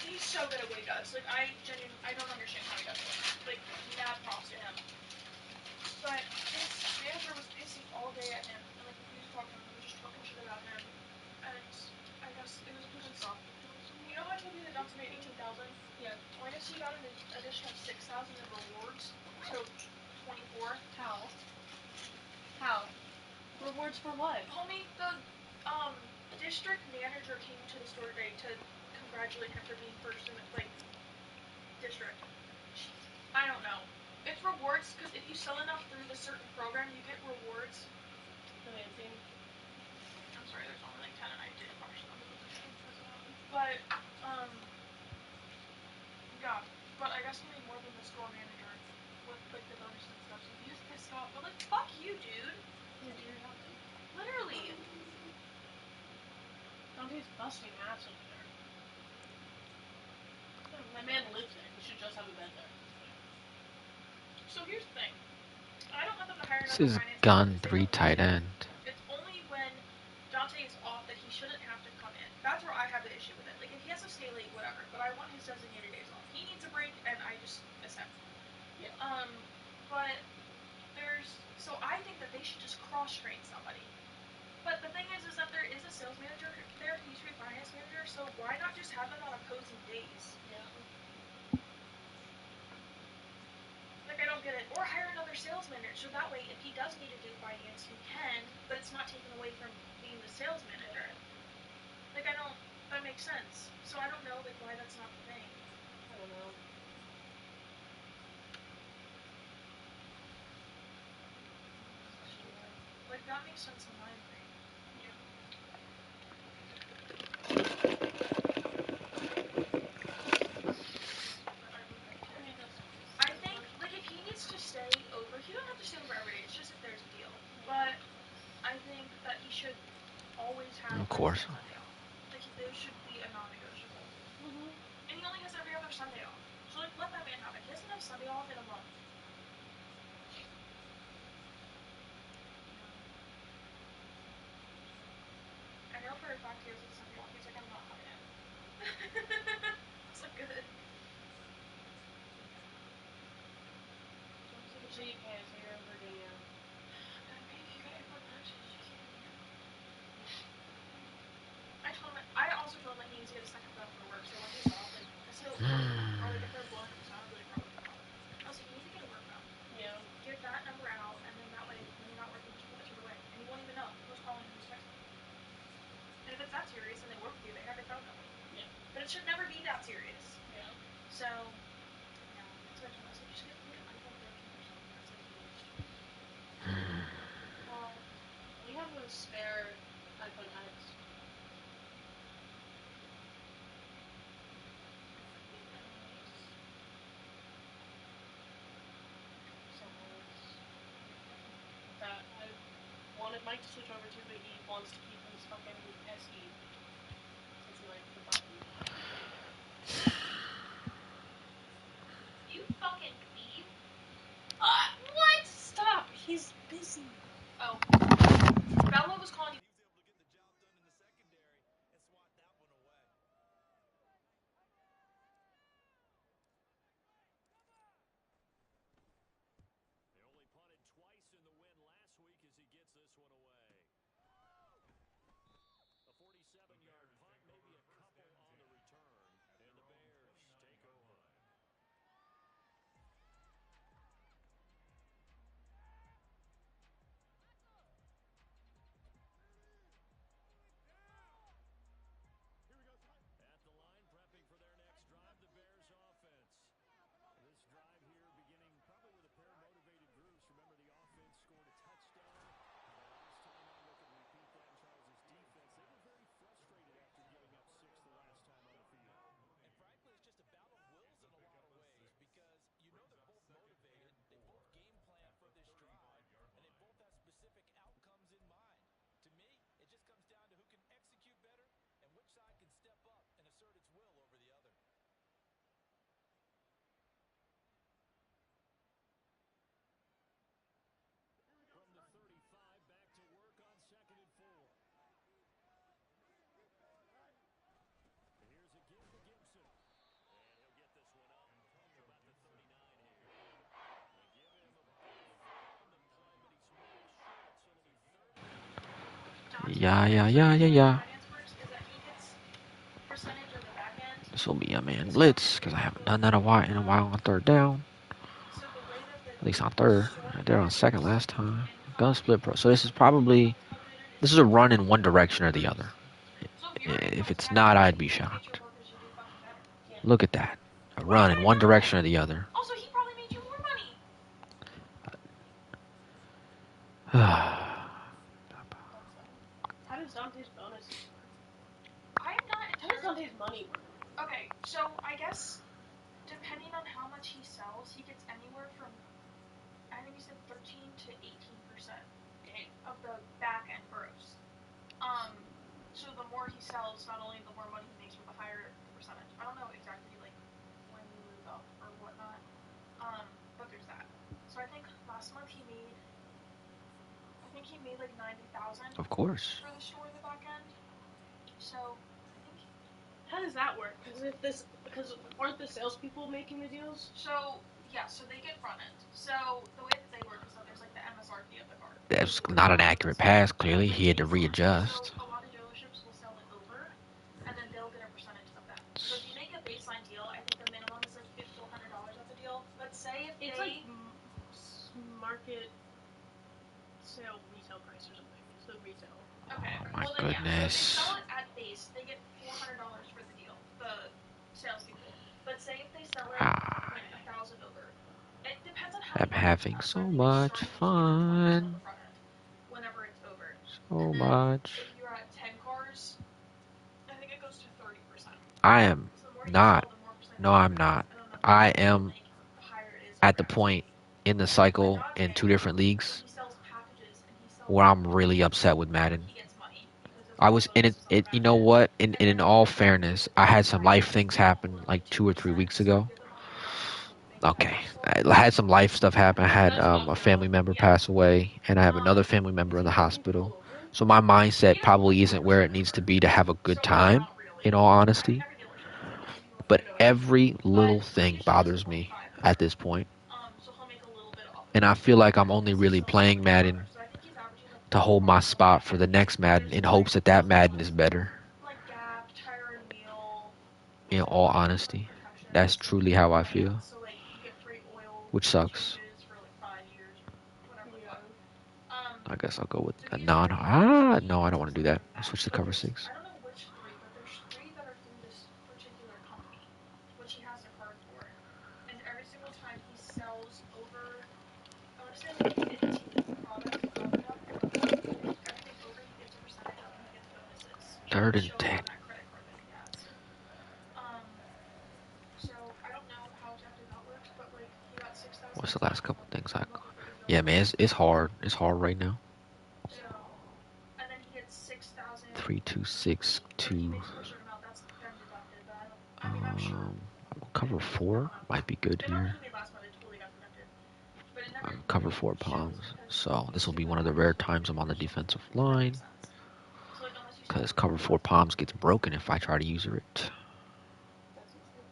he's so good at what he does. Like, I don't understand how he does it. Like, mad props to him. But his manager was pissing all day at him and like refused to talk to him and was just talking shit about him. And I guess it was because you know how I told you that Dante made 18,000? Yeah. Well, I guess he got an additional 6,000 in rewards, so 24. How? How? Rewards for what? Homie, the district manager came to the store today to congratulate him for being first in like district. I don't know. It's rewards because if you sell enough through the certain program, you get rewards. Financing. I'm sorry, there's only like 10 and I didn't question the position. But, yeah. But I guess he made more than the store manager with like the bonuses and stuff, so he was pissed off. But like, fuck you, dude. Yeah, do your job then. Literally. Dante's busting ass over there. That man lives there. He should just have a bed there at this point. So here's the thing. I don't want them to hire this another is finance guy gun because they 3 don't need tight to. end. It's only when Dante is off that he shouldn't have to come in. That's where I have the issue with it. Like, if he has to stay late, whatever. But I want his designated days off. He needs a break, and I just miss him. Yeah. But so I think that they should just cross-train somebody. But the thing is that there is a sales manager there who used to be a finance manager, so why not just have them on opposing days? Yeah. Like, I don't get it. Or hire another sales manager, so that way, if he does need to do finance, he can, but it's not taken away from being the sales manager. Like, that makes sense. So I don't know, like, why that's not the thing. I don't know. Like, that makes sense in my brain. Yeah. But I would like to. I mean, that's I think, like, if he needs to stay over, he don't have to stay over every day. It's just if there's a deal. But I think that he should always have Of Wednesday course. and Sunday off. Like, those should be a non-negotiable. Mhm. And he only has every other Sunday off. So, like, let that man have it. He doesn't have Sunday off in a month. I know for a fact he has a Sunday off. He's like, I'm not coming in. It's like, good. So you can, so you're in Virginia. God, baby, you gotta import purchases. You can't be here. I told him, I also told him that he needs to get a second phone for work, so when he's off, like, or like if they're blowing up his house, it should never be that serious. Yeah. So, yeah, that's what I told him. I said, just get like an iPhone 13 or something. That's like the least. Well, we have a spare iPhone X. So that I wanted Mike to switch over to, but he wants to keep his fucking SE. It's like the button. You fucking thief. What? Stop! He's busy. Oh. Bella was calling you. They only punted twice in the win last week as he gets this one away. A 47-yard punt, maybe a couple on the return, and the Bears take over. At the line, prepping for their next drive, the Bears offense. This drive here beginning probably with a pair of motivated groups. Remember, the offense scored a touchdown. Last time on, look at repeat that in Charles's defense. They were very frustrated after giving up 6 the last time on the field. And frankly, it's just a battle of wills in a lot of ways because you know they're both motivated. They both game plan for this drive, and they both have specific outcomes in mind. To me, it just comes down to who can execute better and which side can step up and assert its will over the other. From the 35, back to work on 2nd and 4. Here's a give to Gibson. And he'll get this one up about the 39 here. They give him about 4 on the play, but he's well short, so it'll be 30. Yeah, yeah, yeah, yeah, yeah. Finance works is that he gets percentage of the back end. This will be a man blitz because I haven't done that in a while on third down. So the way that the At least on third. store I did it on second works last time. in Gun split pro. So this is calculator a run in one direction or the other. So if your If income's it's better, not, I'd be you get your shocked. workers to do fucking better. Yeah. Look at that. A Why run did in I one know direction that? or the other. Also, he probably made you more money. How does Dante's bonuses work? I'm not How does entirely... Dante's money work? Okay, so I guess depending on how much he sells, he gets anywhere from, I think he said 13 to 18% of the back end gross. So the more he sells, not only the more money he makes, but the higher the percentage. I don't know exactly like when you move up or whatnot. But there's that. So I think last month he made like 90,000 Of course. for the store in the back end. So I think. How does that work? Because aren't the salespeople making the deals? So yeah, so they get front end. So the way that they work is that there's like the MSRP of the car. That's not an accurate pass, clearly. He had to readjust. So a lot of dealerships will sell it over, and then they'll get a percentage of that. So if you make a baseline deal, I think the minimum is like $400 off the deal. But say if it's like market sale retail price or something. It's the retail. Okay. Oh my Then, goodness. so if they sell it at base, they get $400 for the deal. The salespeople. But say if they sell it like 1,000 over. It depends on how. I'm having so much fun. Whenever it's over. So much. If you're at 10 cars, I think it goes to 30%. I am not. No, I'm not. I am at the point in the cycle in 2 different leagues where I'm really upset with Madden. I was in it. You know what? In all fairness, I had some life things happen like 2 or 3 weeks ago. Okay, I had some life stuff happen. I had a family member pass away, and I have another family member in the hospital. So my mindset probably isn't where it needs to be to have a good time, in all honesty. But every little thing bothers me at this point. And I feel like I'm only really playing Madden to hold my spot for the next Madden in hopes that that Madden is better. In all honesty, that's truly how I feel. Which sucks. I guess I'll go with a no, I don't want to do that. I'll switch to cover 6. I don't know which 3, but there's 3 that are through this particular Third and show 10. on that credit card that he has. So I don't know how exactly that works, but like he got 6,000 What's the left last in couple things I? monthly credit bill. Yeah, man, it's hard. It's hard right now. So, and then he gets 6,000. 3,262. When he makes over a certain amount, that's then deducted. But I don't. I mean, I'm sure. Cover I 4 don't know. might be good The amount here. that he made last month, it totally got deducted. But it never Cover really 4 shows palms. because So you this will stick be with one of the how rare much you times I'm on the finish. defensive If that line. makes sense. So like unless you Because start cover 4 palms gets broken if I try to use it. That's easy.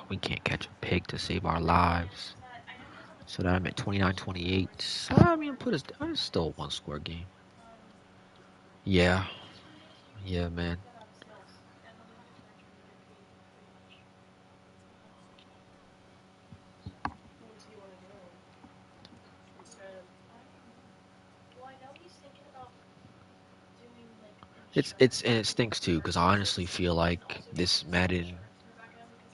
We can't catch a pig to save our lives. I know he has on the So that I'm at 29-28. I mean, it's still a one-score game. Yeah. Yeah, man. Get out of sales, and then when you get to entry, you get paid pretty much. What do you want to do instead? Well, I know he's thinking about doing like It's insurance. and it stinks too because I honestly feel like this Madden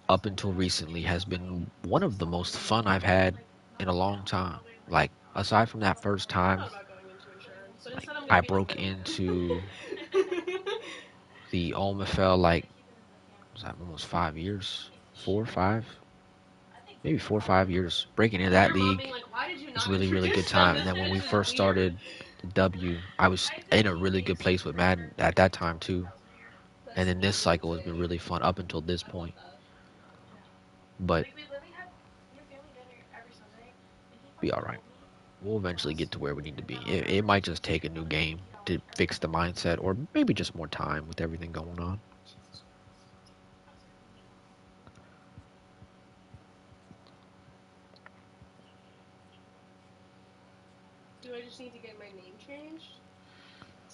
up until recently has been one of the most fun I've had in a long time. Like aside from that first I time, thought about going into insurance, but like instead I'm I gonna be the broke middleman. into the OMFL like was that almost 5 years, 4 or 5, maybe 4 or 5 years breaking into that Your mom league. being like, why did you It was not a really good introduce them? time. And This then when we bitch is first weird. started the W, I was in a really good place with Madden at that time too. And then this cycle has been really fun up until this I love point. that. But Like we literally had family dinner every Sunday, and he be fucking all right. told me We'll eventually get to where we need to be. It might just take a new game to fix the mindset, or maybe just more time with everything going on. Jesus Christ. I was like, holy fuck. Do I just need to get my name changed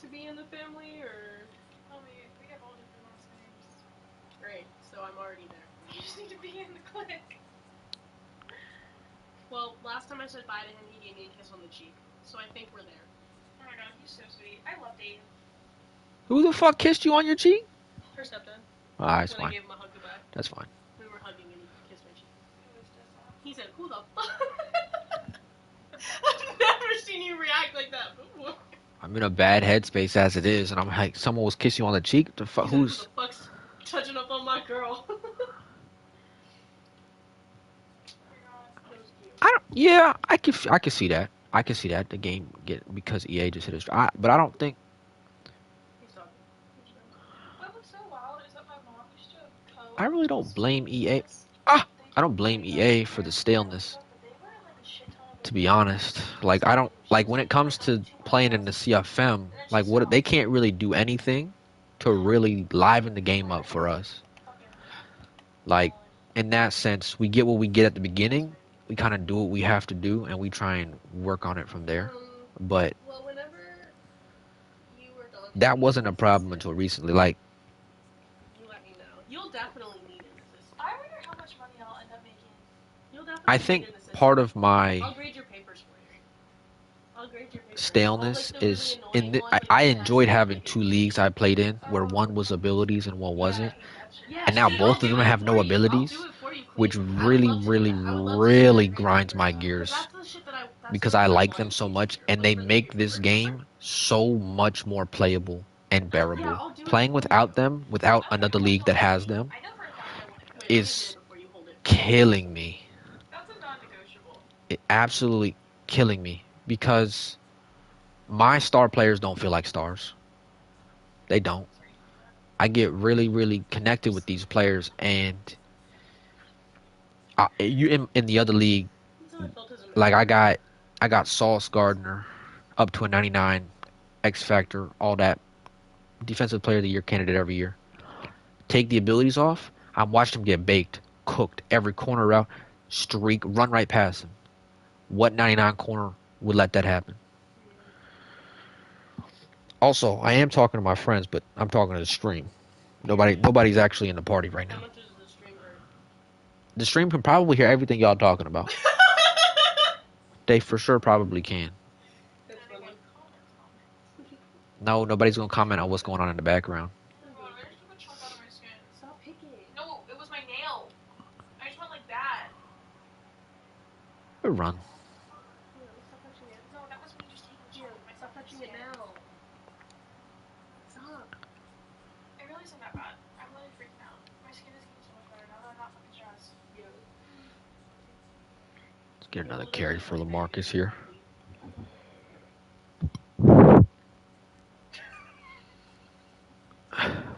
to be in the family, or? No, we have all different last names. Great, so I'm already there. You just need to be in the clique. Well, last time I said bye to him, he gave me a kiss on the cheek, so I think we're there. Oh my god, he's so sweet. I love Dave. Who the fuck kissed you on your cheek? Her stepdad. Ah, it's When I fine. gave him a hug goodbye. That's fine. We were hugging and he kissed my cheek. Who always does that? He said, who the fuck? I've never seen you react like that before. I'm in a bad headspace as it is, and I'm like, someone was kissing you on the cheek. The fuck? He said, Who's? who the fuck's touching up on my girl? Oh my god. That was cute. I don't. Yeah, I can see that. I can see that the game get because EA just hit his. But I don't think. He's talking. What was so wild is that my mom used to code. I really don't blame EA. They I don't blame EA for the staleness. To be honest, like I don't like when it comes to playing in the CFM. Like what they can't really do anything to really liven the game up for us. Like in that sense, we get what we get at the beginning. We kind of do what we have to do, and we try and work on it from there. But Well, whenever you were gone, that wasn't a problem until recently. Like you let me know. You'll definitely need an assistant. I wonder how much money I'll end up making. You'll definitely I need think an assistant. part of my I'll grade your papers for you. I'll grade your papers. staleness All, like, is in the, I enjoyed having 2 leagues I played in where one was abilities and one wasn't. Yeah, And now see, both I'll of do them it have for no you. abilities, I'll do it for you, which Queen. I would really, love to do really, that. I would love to see really that grade grinds papers my stuff. 'Cause gears that's the shit that that's because the I stuff like want them in so PC much, Gamer, and like they for the make this papers. game so much more playable and bearable. Yeah, I'll do it Playing for without you. them, without another league that has them, I know for a fact I want to Wait, let me is do it before you hold it. killing me. That's a non-negotiable. It absolutely killing me because my star players don't feel like stars. They don't. I get really, really connected with these players, and you in the other league, That's how I felt as a like member. I got Sauce Gardner up to a 99, X Factor, all that, defensive player of the year candidate every year. Take the abilities off, I'm watching him get baked, cooked every corner route, streak, run right past him. What 99 corner would let that happen? Also, I am talking to my friends, but I'm talking to the stream. Nobody's actually in the party right How now. much does the stream hurt? The stream can probably hear everything y'all talking about. They for sure probably can. That's funny. No, nobody's gonna comment on what's going on in the background. Oh my god, I just took a chunk out of my skin. Stop picking. No, it was my nail. I just went like that. Good run. Yeah, stop touching it. No, that was me just taking a shot Yeah, with my stop fucking touching it skin. now. Stop. It really isn't that bad. I'm really freaking out. My skin is getting so much better now that I'm not fucking stressed. Yeah. Let's get another You're carry literally for like banging Lamarcus so here. healthy.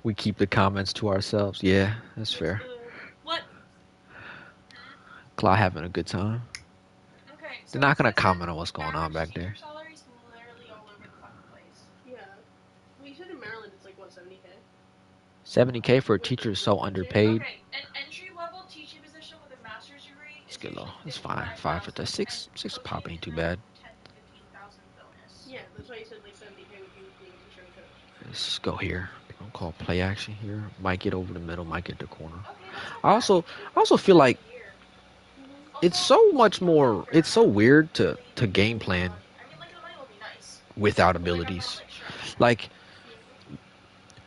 We keep the comments to ourselves. Yeah, that's What's fair. the what? Clyde having a good time. Okay, so They're not it gonna says that comment on what's going on Mavericks back teacher there. salaries literally all over the fucking place. Yeah. Well, you said in Maryland it's like what, 70K? 70K for a With teacher is with so coaching? underpaid. Okay, an entry level teaching position with a master's degree It's is good though. usually It's fine. 5 for 55,000, the and 6 coaching pop ain't is too like bad. 10 to 15,000 bonus. Yeah, that's why you said like 70K with you being a teacher and a coach. Let's go here. They're gonna call play action here. Might get over the middle. Might get the corner. Okay, that's not I bad. also feel like A year. Mm-hmm. Also, it's so much speaking of the more. year, It's so I weird to really, game really want plan money. I mean, like the money will be nice, without but like I'm not abilities. like stressed. Like Yeah.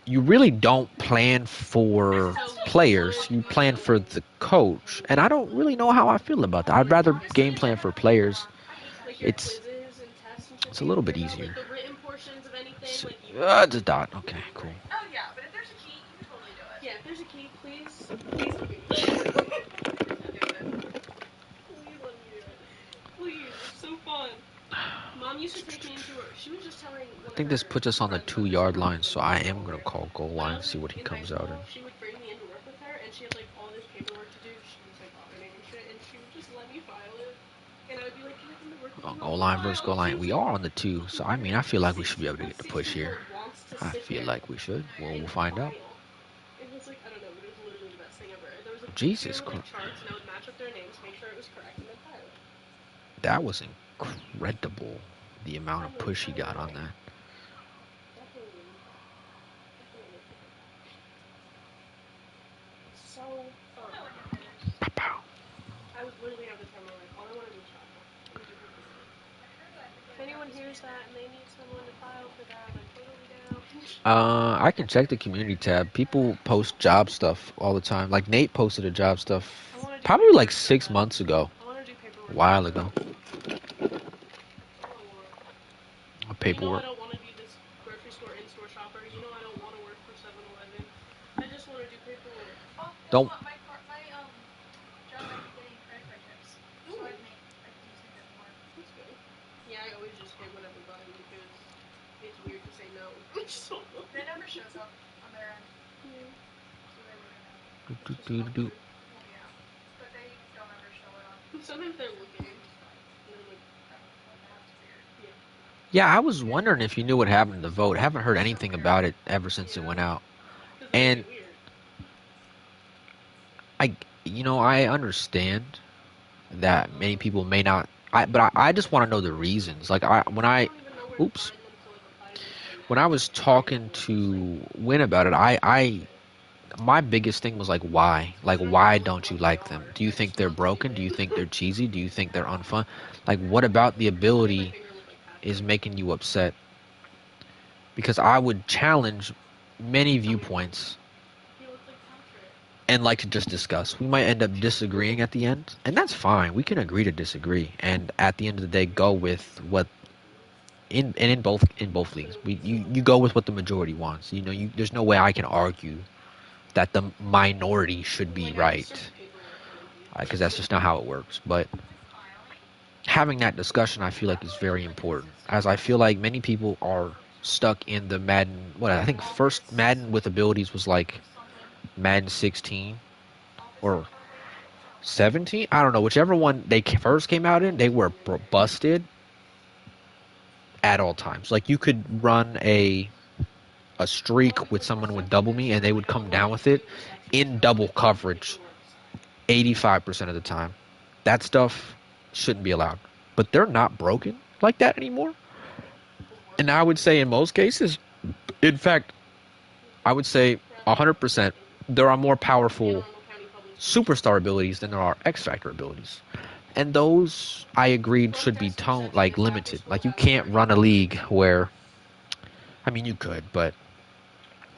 you really don't plan for So players. good You at plan for knowing. the coach, and I don't really know how I feel about that. I'd rather Honestly, game it's like plan I for don't hate players. that. I hate that Like your shit. It's quizzes and tests and shit it's that a you little have to bit care about, like easier. the written portions of anything, So, like you can just dot. Okay, cool. right. Oh yeah, but if there's a key, you can totally do it. Yeah, if there's a key, please let me. Do it. Please let me do it. Please, it's so fun. Mom used to take me into her. She was just telling I one of think this her puts us on the friends about this. 2 yard Her line, mom's so like, I "This is am all gonna weird." call goal When I line and was see what he in high comes out in. school, she would bring me into work with her, and she had like all this paperwork to do. She was like auditing and shit, and she would just let me file it. And I would be like, "Can I come to work with you while Goal you line versus file?" goal And she line. was We like, are on the 2, so I mean, I feel like we should be able to What get the push here. 16-year-old wants to I sit feel there like we should. Well, and we'll find out. file? It was like, I don't know, but it was literally the best thing ever. There was like a computer Jesus with like Christ. charts, and I would match up their names, make sure it was correct, and then file it. That was incredible, the amount of Finally, push he got on that. definitely, definitely. It's so fun. I like it better. Pow, pow. I was literally at the time of my life, all I want to do is file. I want to do paperwork. I heard that if If like anyone practice hears manager. that and they need someone to file for that, I'm totally down. I can check the community tab. People post job stuff all the time. Like Nate posted a job stuff I want to do probably like paperwork so 6 bad. months ago, I want to do a paperwork so while bad. ago. That's all I want. You know I Paperwork. don't want to be this grocery store in-store shopper. You know I don't want to work for 7-Eleven. I just want to do paperwork. Oh, guess Don't. what? My job might be getting credit card chips, so Ooh, I can use my bit more. that's good. Yeah, I always just hit whatever button because it's weird to say no. So, That never shows up on their end, yeah, so they wouldn't know. it's just awkward. Well, yeah, but they don't ever show it on. Sometimes they're So looking, it's like, and then I'm like, oh, that's weird. yeah. Yeah, I was wondering if you knew what happened to the vote. Haven't heard anything about it ever since it Yeah. went out. Because they're a And bit weird. I understand that many people may not. But I just want to know the reasons. Like I don't even know where to oops, find them to like apply to these things. when I was talking to Win about it, my biggest thing was like why? Like why don't you like them? Do you think they're broken? Do you think they're cheesy? Do you think they're unfun? Like what about the I just lick my ability finger with like is Patrick. making you upset? Because I would challenge many Tell me more. viewpoints He looks like Patrick. and like to just discuss. We might end up disagreeing at the end, and that's fine. We can agree to disagree, and at the end of the day, go with what in both leagues. You go with what the majority wants. There's no way I can argue that the minority should be Like I just right, searched paperwork and then he. because that's just not how it works. But With filing, having that discussion, I feel like is very important, as I feel like many people are stuck in the Madden. What I think first Madden with abilities was like something, Madden 16 office or something, 17. I don't know, whichever one they first came out in. They were busted at all times. Like you could run a A lot of streak with people someone post would stuff like double me this, and and they I'm would like, oh, come why down did with you it do this? That seems in so double like coverage paperwork. 85% of the time. That stuff shouldn't be allowed. But they're not broken like that anymore. Paperwork. And I would say in most cases, in fact, I would say Patrick. 100%, Thank you. there are more The Anne powerful Arundel County Public Schools. superstar abilities than there are X Factor abilities. And those, I agreed, should be Protesters toned, entering like this after limited. Like you schoolhouse can't party. run a league where, I mean, you could, but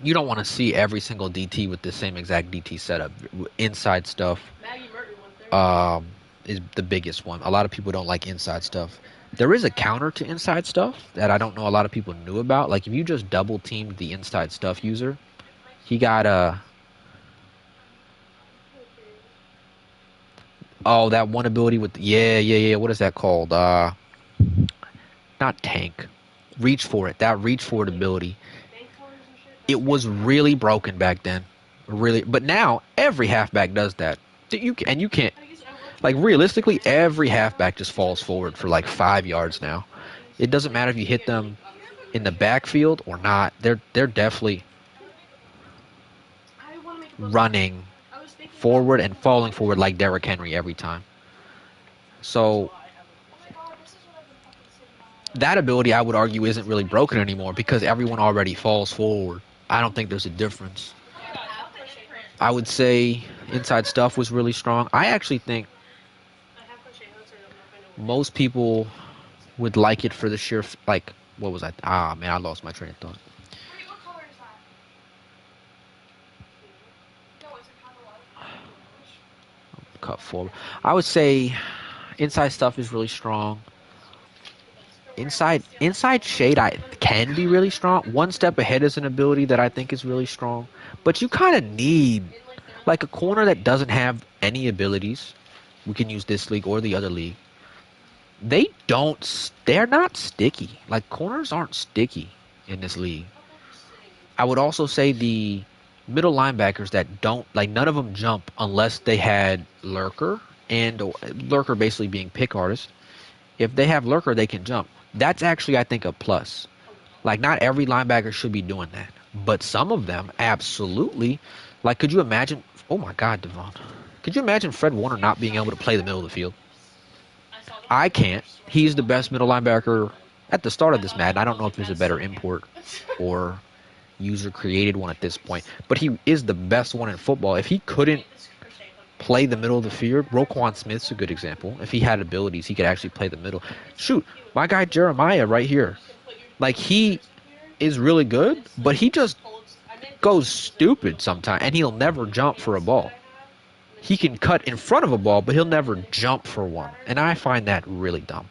you don't want to see every single DT with the same exact DT setup, inside stuff. Maggie Merton went there. is the biggest one. A lot of people don't like inside stuff. There is a counter to inside stuff that I don't know a lot of people knew about. Like if you just double teamed the inside stuff user, he got that one ability with yeah. What is that called? Not tank. Reach for it. That reach for it ability. It was really broken back then. Really, but now every halfback does that. You can't like realistically every halfback just falls forward for like 5 yards now. It doesn't matter if you hit them in the backfield or not. They're definitely running forward and falling forward like Derrick Henry every time. So that ability, I would argue, isn't really broken anymore because everyone already falls forward. I don't think there's a difference. I would say inside stuff was really strong. I actually think most people would like it for the sheer, like, what was I? Ah, man, I lost my train of thought. Wait, what color is that? No, it's a kind of lot of Cut forward. I would say inside stuff is really strong. Inside shade can be really strong. One step ahead is an ability that I think is really strong. But you kind of need like a corner that doesn't have any abilities. We can use this league or the other league. They're not sticky. Like corners aren't sticky in this league. I would also say the middle linebackers that don't like none of them jump unless they had lurker and lurker basically being pick artist. If they have lurker, they can jump. That's actually, I think, a plus. Like, not every linebacker should be doing that. But some of them, absolutely. Like, could you imagine... Oh, my God, Devon. Could you imagine Fred Warner not being able to play the middle of the field? I can't. He's the best middle linebacker at the start of this Madden. I don't know if there's a better import or user-created one at this point. But he is the best one in football. If he couldn't play the middle of the field. Roquan Smith's a good example. If he had abilities, he could actually play the middle. Shoot, my guy Jeremiah right here. Like, he is really good, but he just goes stupid sometimes, and he'll never jump for a ball. He can cut in front of a ball, but he'll never jump for one. And I find that really dumb.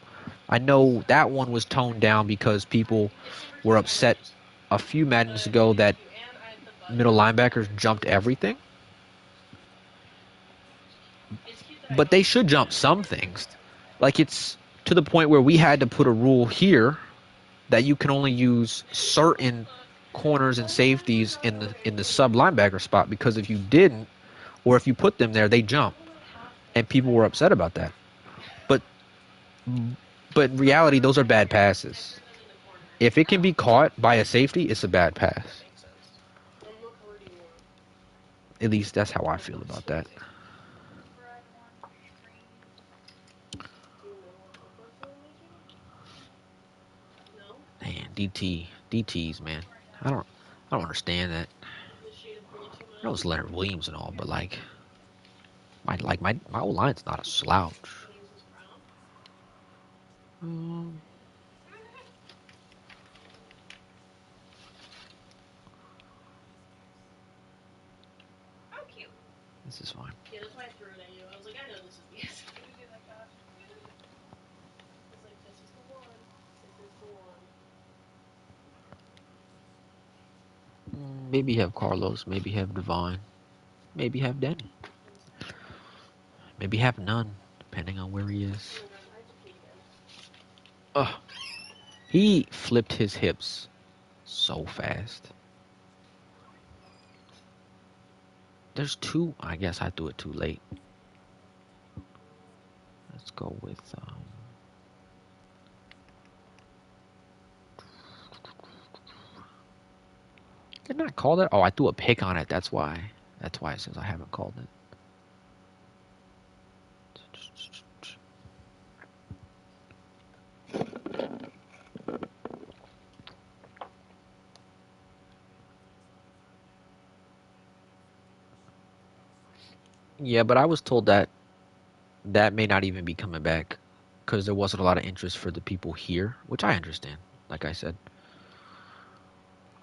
I know that one was toned down because people were upset a few Maddens ago that middle linebackers jumped everything. But they should jump some things. Like, it's to the point where we had to put a rule here that you can only use certain corners and safeties in the sub linebacker spot, because if you didn't, or if you put them there, they jump. And people were upset about that. But in reality, those are bad passes. If it can be caught by a safety, it's a bad pass. At least that's how I feel about that. Man, DTs, man. I don't understand that. I know it's Leonard Williams and all, but like my old line's not a slouch. How cute. This is fine. Yeah, that's why I threw it at you. I was like, I know this is the answer. It would be like that. I was like, this is the one. This is the one. Maybe have Carlos. Maybe have Devon. Maybe have Denny. Maybe have none, depending on where he is. Ugh. He flipped his hips so fast. There's two. I guess I threw it too late. Let's go with didn't I call that? Oh, I threw a pick on it. That's why. That's why it says I haven't called it. Yeah, but I was told that may not even be coming back because there wasn't a lot of interest for the people here, which I understand. Like I said,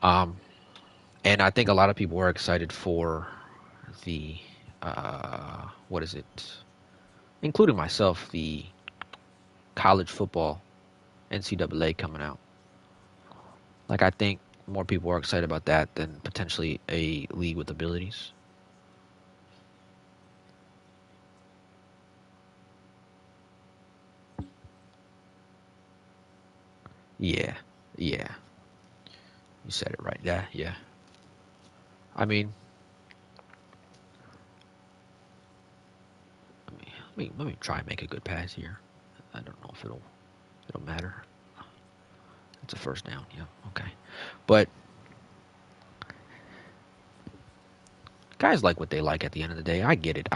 and I think a lot of people were excited for the what is it? including myself, the college football NCAA coming out. Like, I think more people are excited about that than potentially a league with abilities. Yeah, yeah. You said it right. Yeah, yeah. I mean, let me try and make a good pass here. I don't know if it'll matter. It's a first down. Yeah, okay. But guys like what they like at the end of the day. I get it.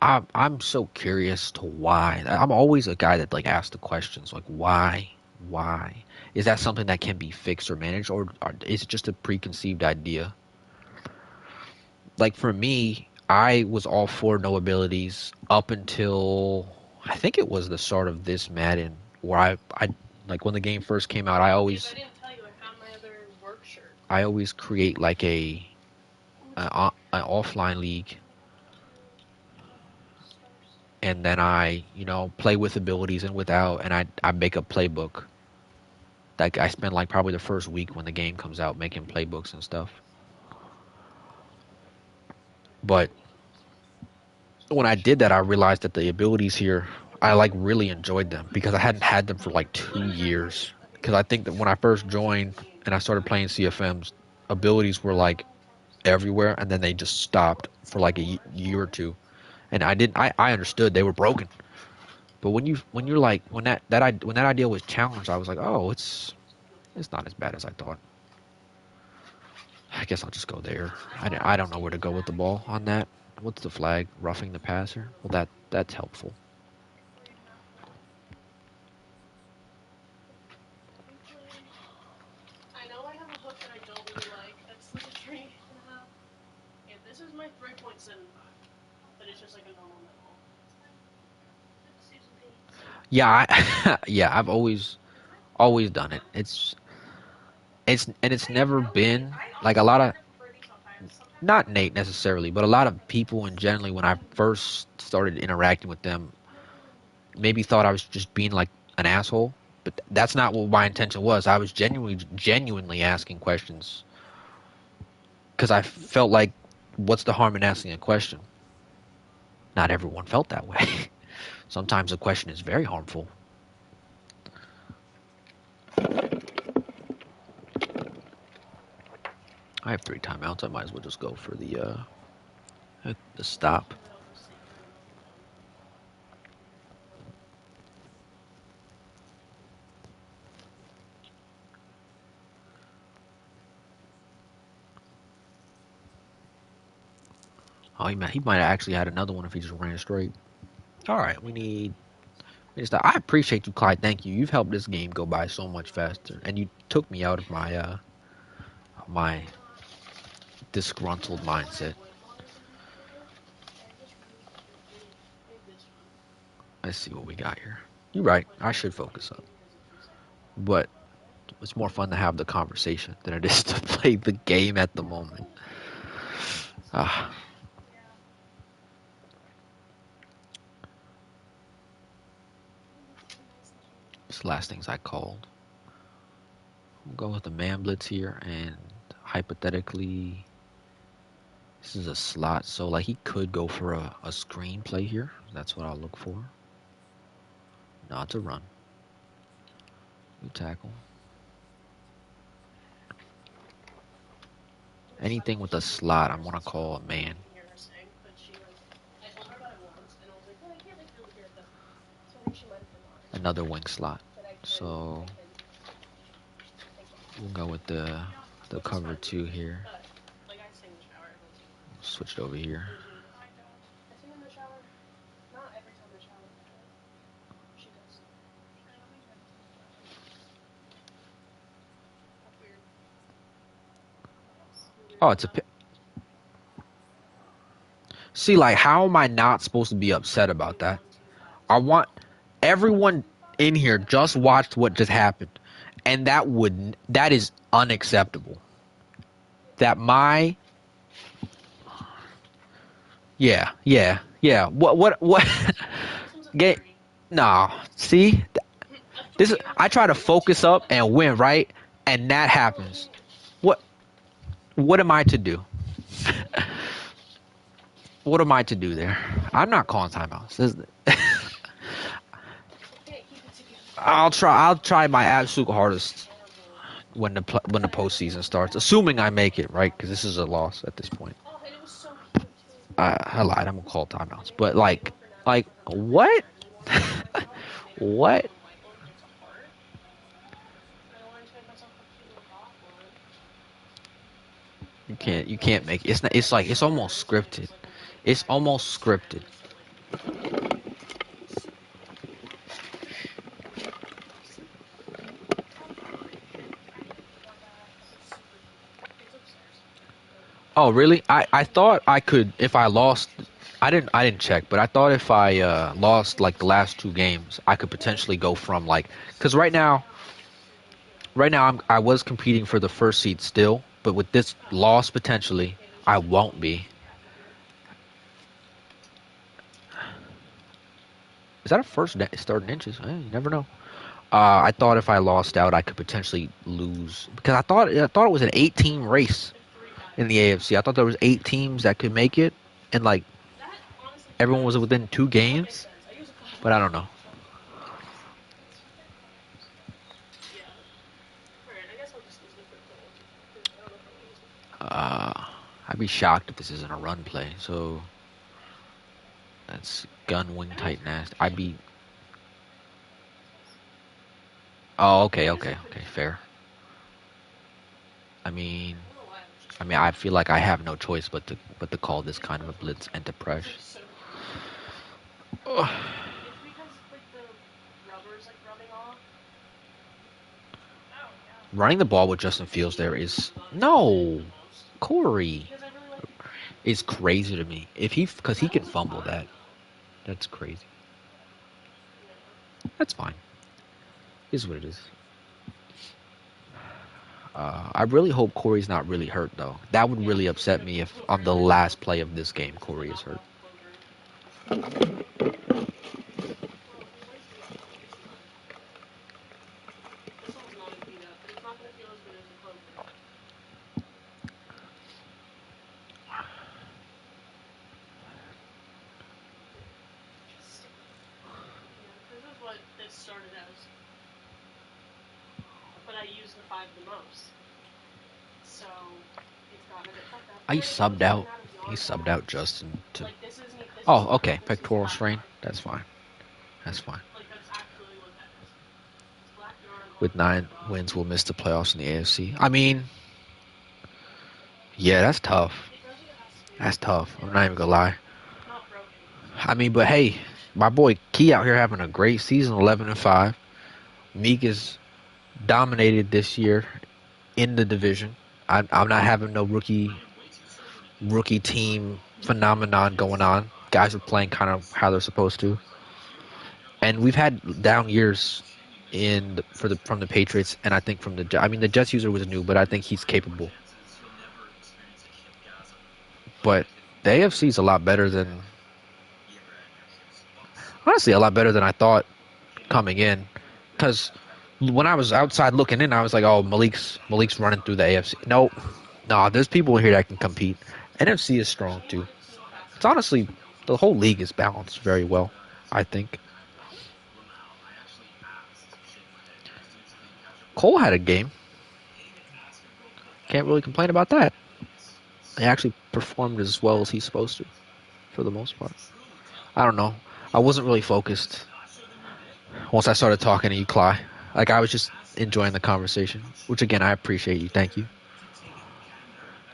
I'm so curious to why. I'm always a guy that like asks the questions like why, why is that something that can be fixed or managed, or is it just a preconceived idea? Like for me, I was all for no abilities up until I think it was the start of this Madden, where I like when the game first came out. Dave, I didn't tell you, I found my other work shirt. I always create like an offline league, and then I play with abilities and without, and I make a playbook. Like I spend like probably the first week when the game comes out making playbooks and stuff. But when I did that, I realized that the abilities here, I like really enjoyed them because I hadn't had them for like 2 years. Because I think that when I first joined and I started playing CFMs, abilities were like everywhere, and then they just stopped for like a year or two. And I understood they were broken. But when that idea was challenged, I was like, oh, it's not as bad as I thought. I guess I'll just go there. I don't know where to go with the ball on that. What's the flag? Roughing the passer? Well, that's helpful. I know I have a hook that I don't really like. That's like a 3.5. Yeah, this is my 3.75, but it's just like a normal metal. Yeah, yeah, I've always done it. It's never been like a lot of, not Nate necessarily, but a lot of people in generally when I first started interacting with them maybe thought I was just being like an asshole, but that's not what my intention was. I was genuinely asking questions because I felt like, what's the harm in asking a question? Not everyone felt that way. Sometimes a question is very harmful. I have 3 timeouts. I might as well just go for the stop. Oh, he might have actually had another one if he just ran straight. All right, we need to stop. I appreciate you, Clyde. Thank you. You've helped this game go by so much faster, and you took me out of my disgruntled mindset. Let's see what we got here. You're right. I should focus up, but it's more fun to have the conversation than it is to play the game at the moment. Ah. It's the last things I called. We'll go with the man blitz here, and hypothetically, this is a slot, so like he could go for a screen play here. That's what I'll look for. Not to run. Good tackle. Anything with a slot, I'm gonna call a man. Another wing slot. So we'll go with the cover 2 here. Switch it over here. Oh, it's a. See, like, how am I not supposed to be upset about that? I want everyone in here just watched what just happened, and that is unacceptable. That my yeah. What Get nah. See, this is I try to focus up and win, right? And that happens. What what am I to do? What am I to do there? I'm not calling timeouts. I'll try my absolute hardest when the postseason starts, assuming I make it, right? Because this is a loss at this point. Oh, and it was so cute too. I lied. I'm gonna call timeouts, but like what? What? You can't make it. It's not, it's like it's almost scripted. It's almost scripted. Oh really? I thought I could if I lost. I didn't check, but I thought if I lost like the last two games, I could potentially go from like because right now I was competing for the first seed still, but with this loss potentially, I won't be. Is that a first start in inches? You never know. I thought if I lost out, I could potentially lose because I thought it was an 8-team race in the AFC. I thought there was 8 teams that could make it, and like everyone was within 2 games. But I don't know. I'd be shocked if this isn't a run play. So that's gun wing tight nast. I'd be. Oh, okay, fair. I mean, I feel like I have no choice but to call this kind of a blitz and to press. Ugh. Running the ball with Justin Fields there is no Corey is crazy to me. If because he can fumble that, that's crazy. That's fine. Is what it is. I really hope Corey's not really hurt though. That would really upset me if on the last play of this game Corey is hurt. He subbed out. He subbed out Justin to. Oh, okay. Pectoral strain. That's fine. That's fine. With 9 wins, we'll miss the playoffs in the AFC. I mean, yeah, that's tough. That's tough. I'm not even gonna lie. I mean, but hey, my boy Key out here having a great season, 11-5. Meek is dominated this year in the division. I'm not having no rookie team phenomenon going on. Guys are playing kind of how they're supposed to, and we've had down years from the Patriots, and I think from the the Jets user was new, but I think he's capable. But the AFC is a lot better than honestly a lot better than I thought coming in, because when I was outside looking in, I was like, oh, Malik's running through the AFC. Nope. No, there's people here that can compete. NFC is strong too. It's honestly the whole league is balanced very well, I think. Cole had a game. Can't really complain about that. He actually performed as well as he's supposed to, for the most part. I don't know. I wasn't really focused once I started talking to you, Cly. Like, I was just enjoying the conversation, which, again, I appreciate you. Thank you.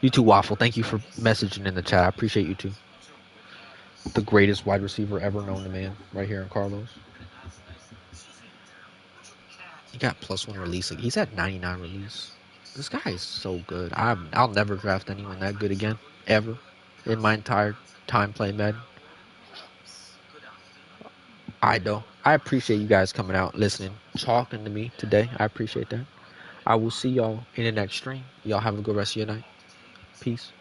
You too, Waffle. Thank you for messaging in the chat. I appreciate you too. The greatest wide receiver ever known to man, right here in Carlos. He got +1 release. He's at 99 release. This guy is so good. I'll never draft anyone that good again, ever, in my entire time playing Madden. I appreciate you guys coming out, listening, talking to me today. I appreciate that. I will see y'all in the next stream. Y'all have a good rest of your night. Peace.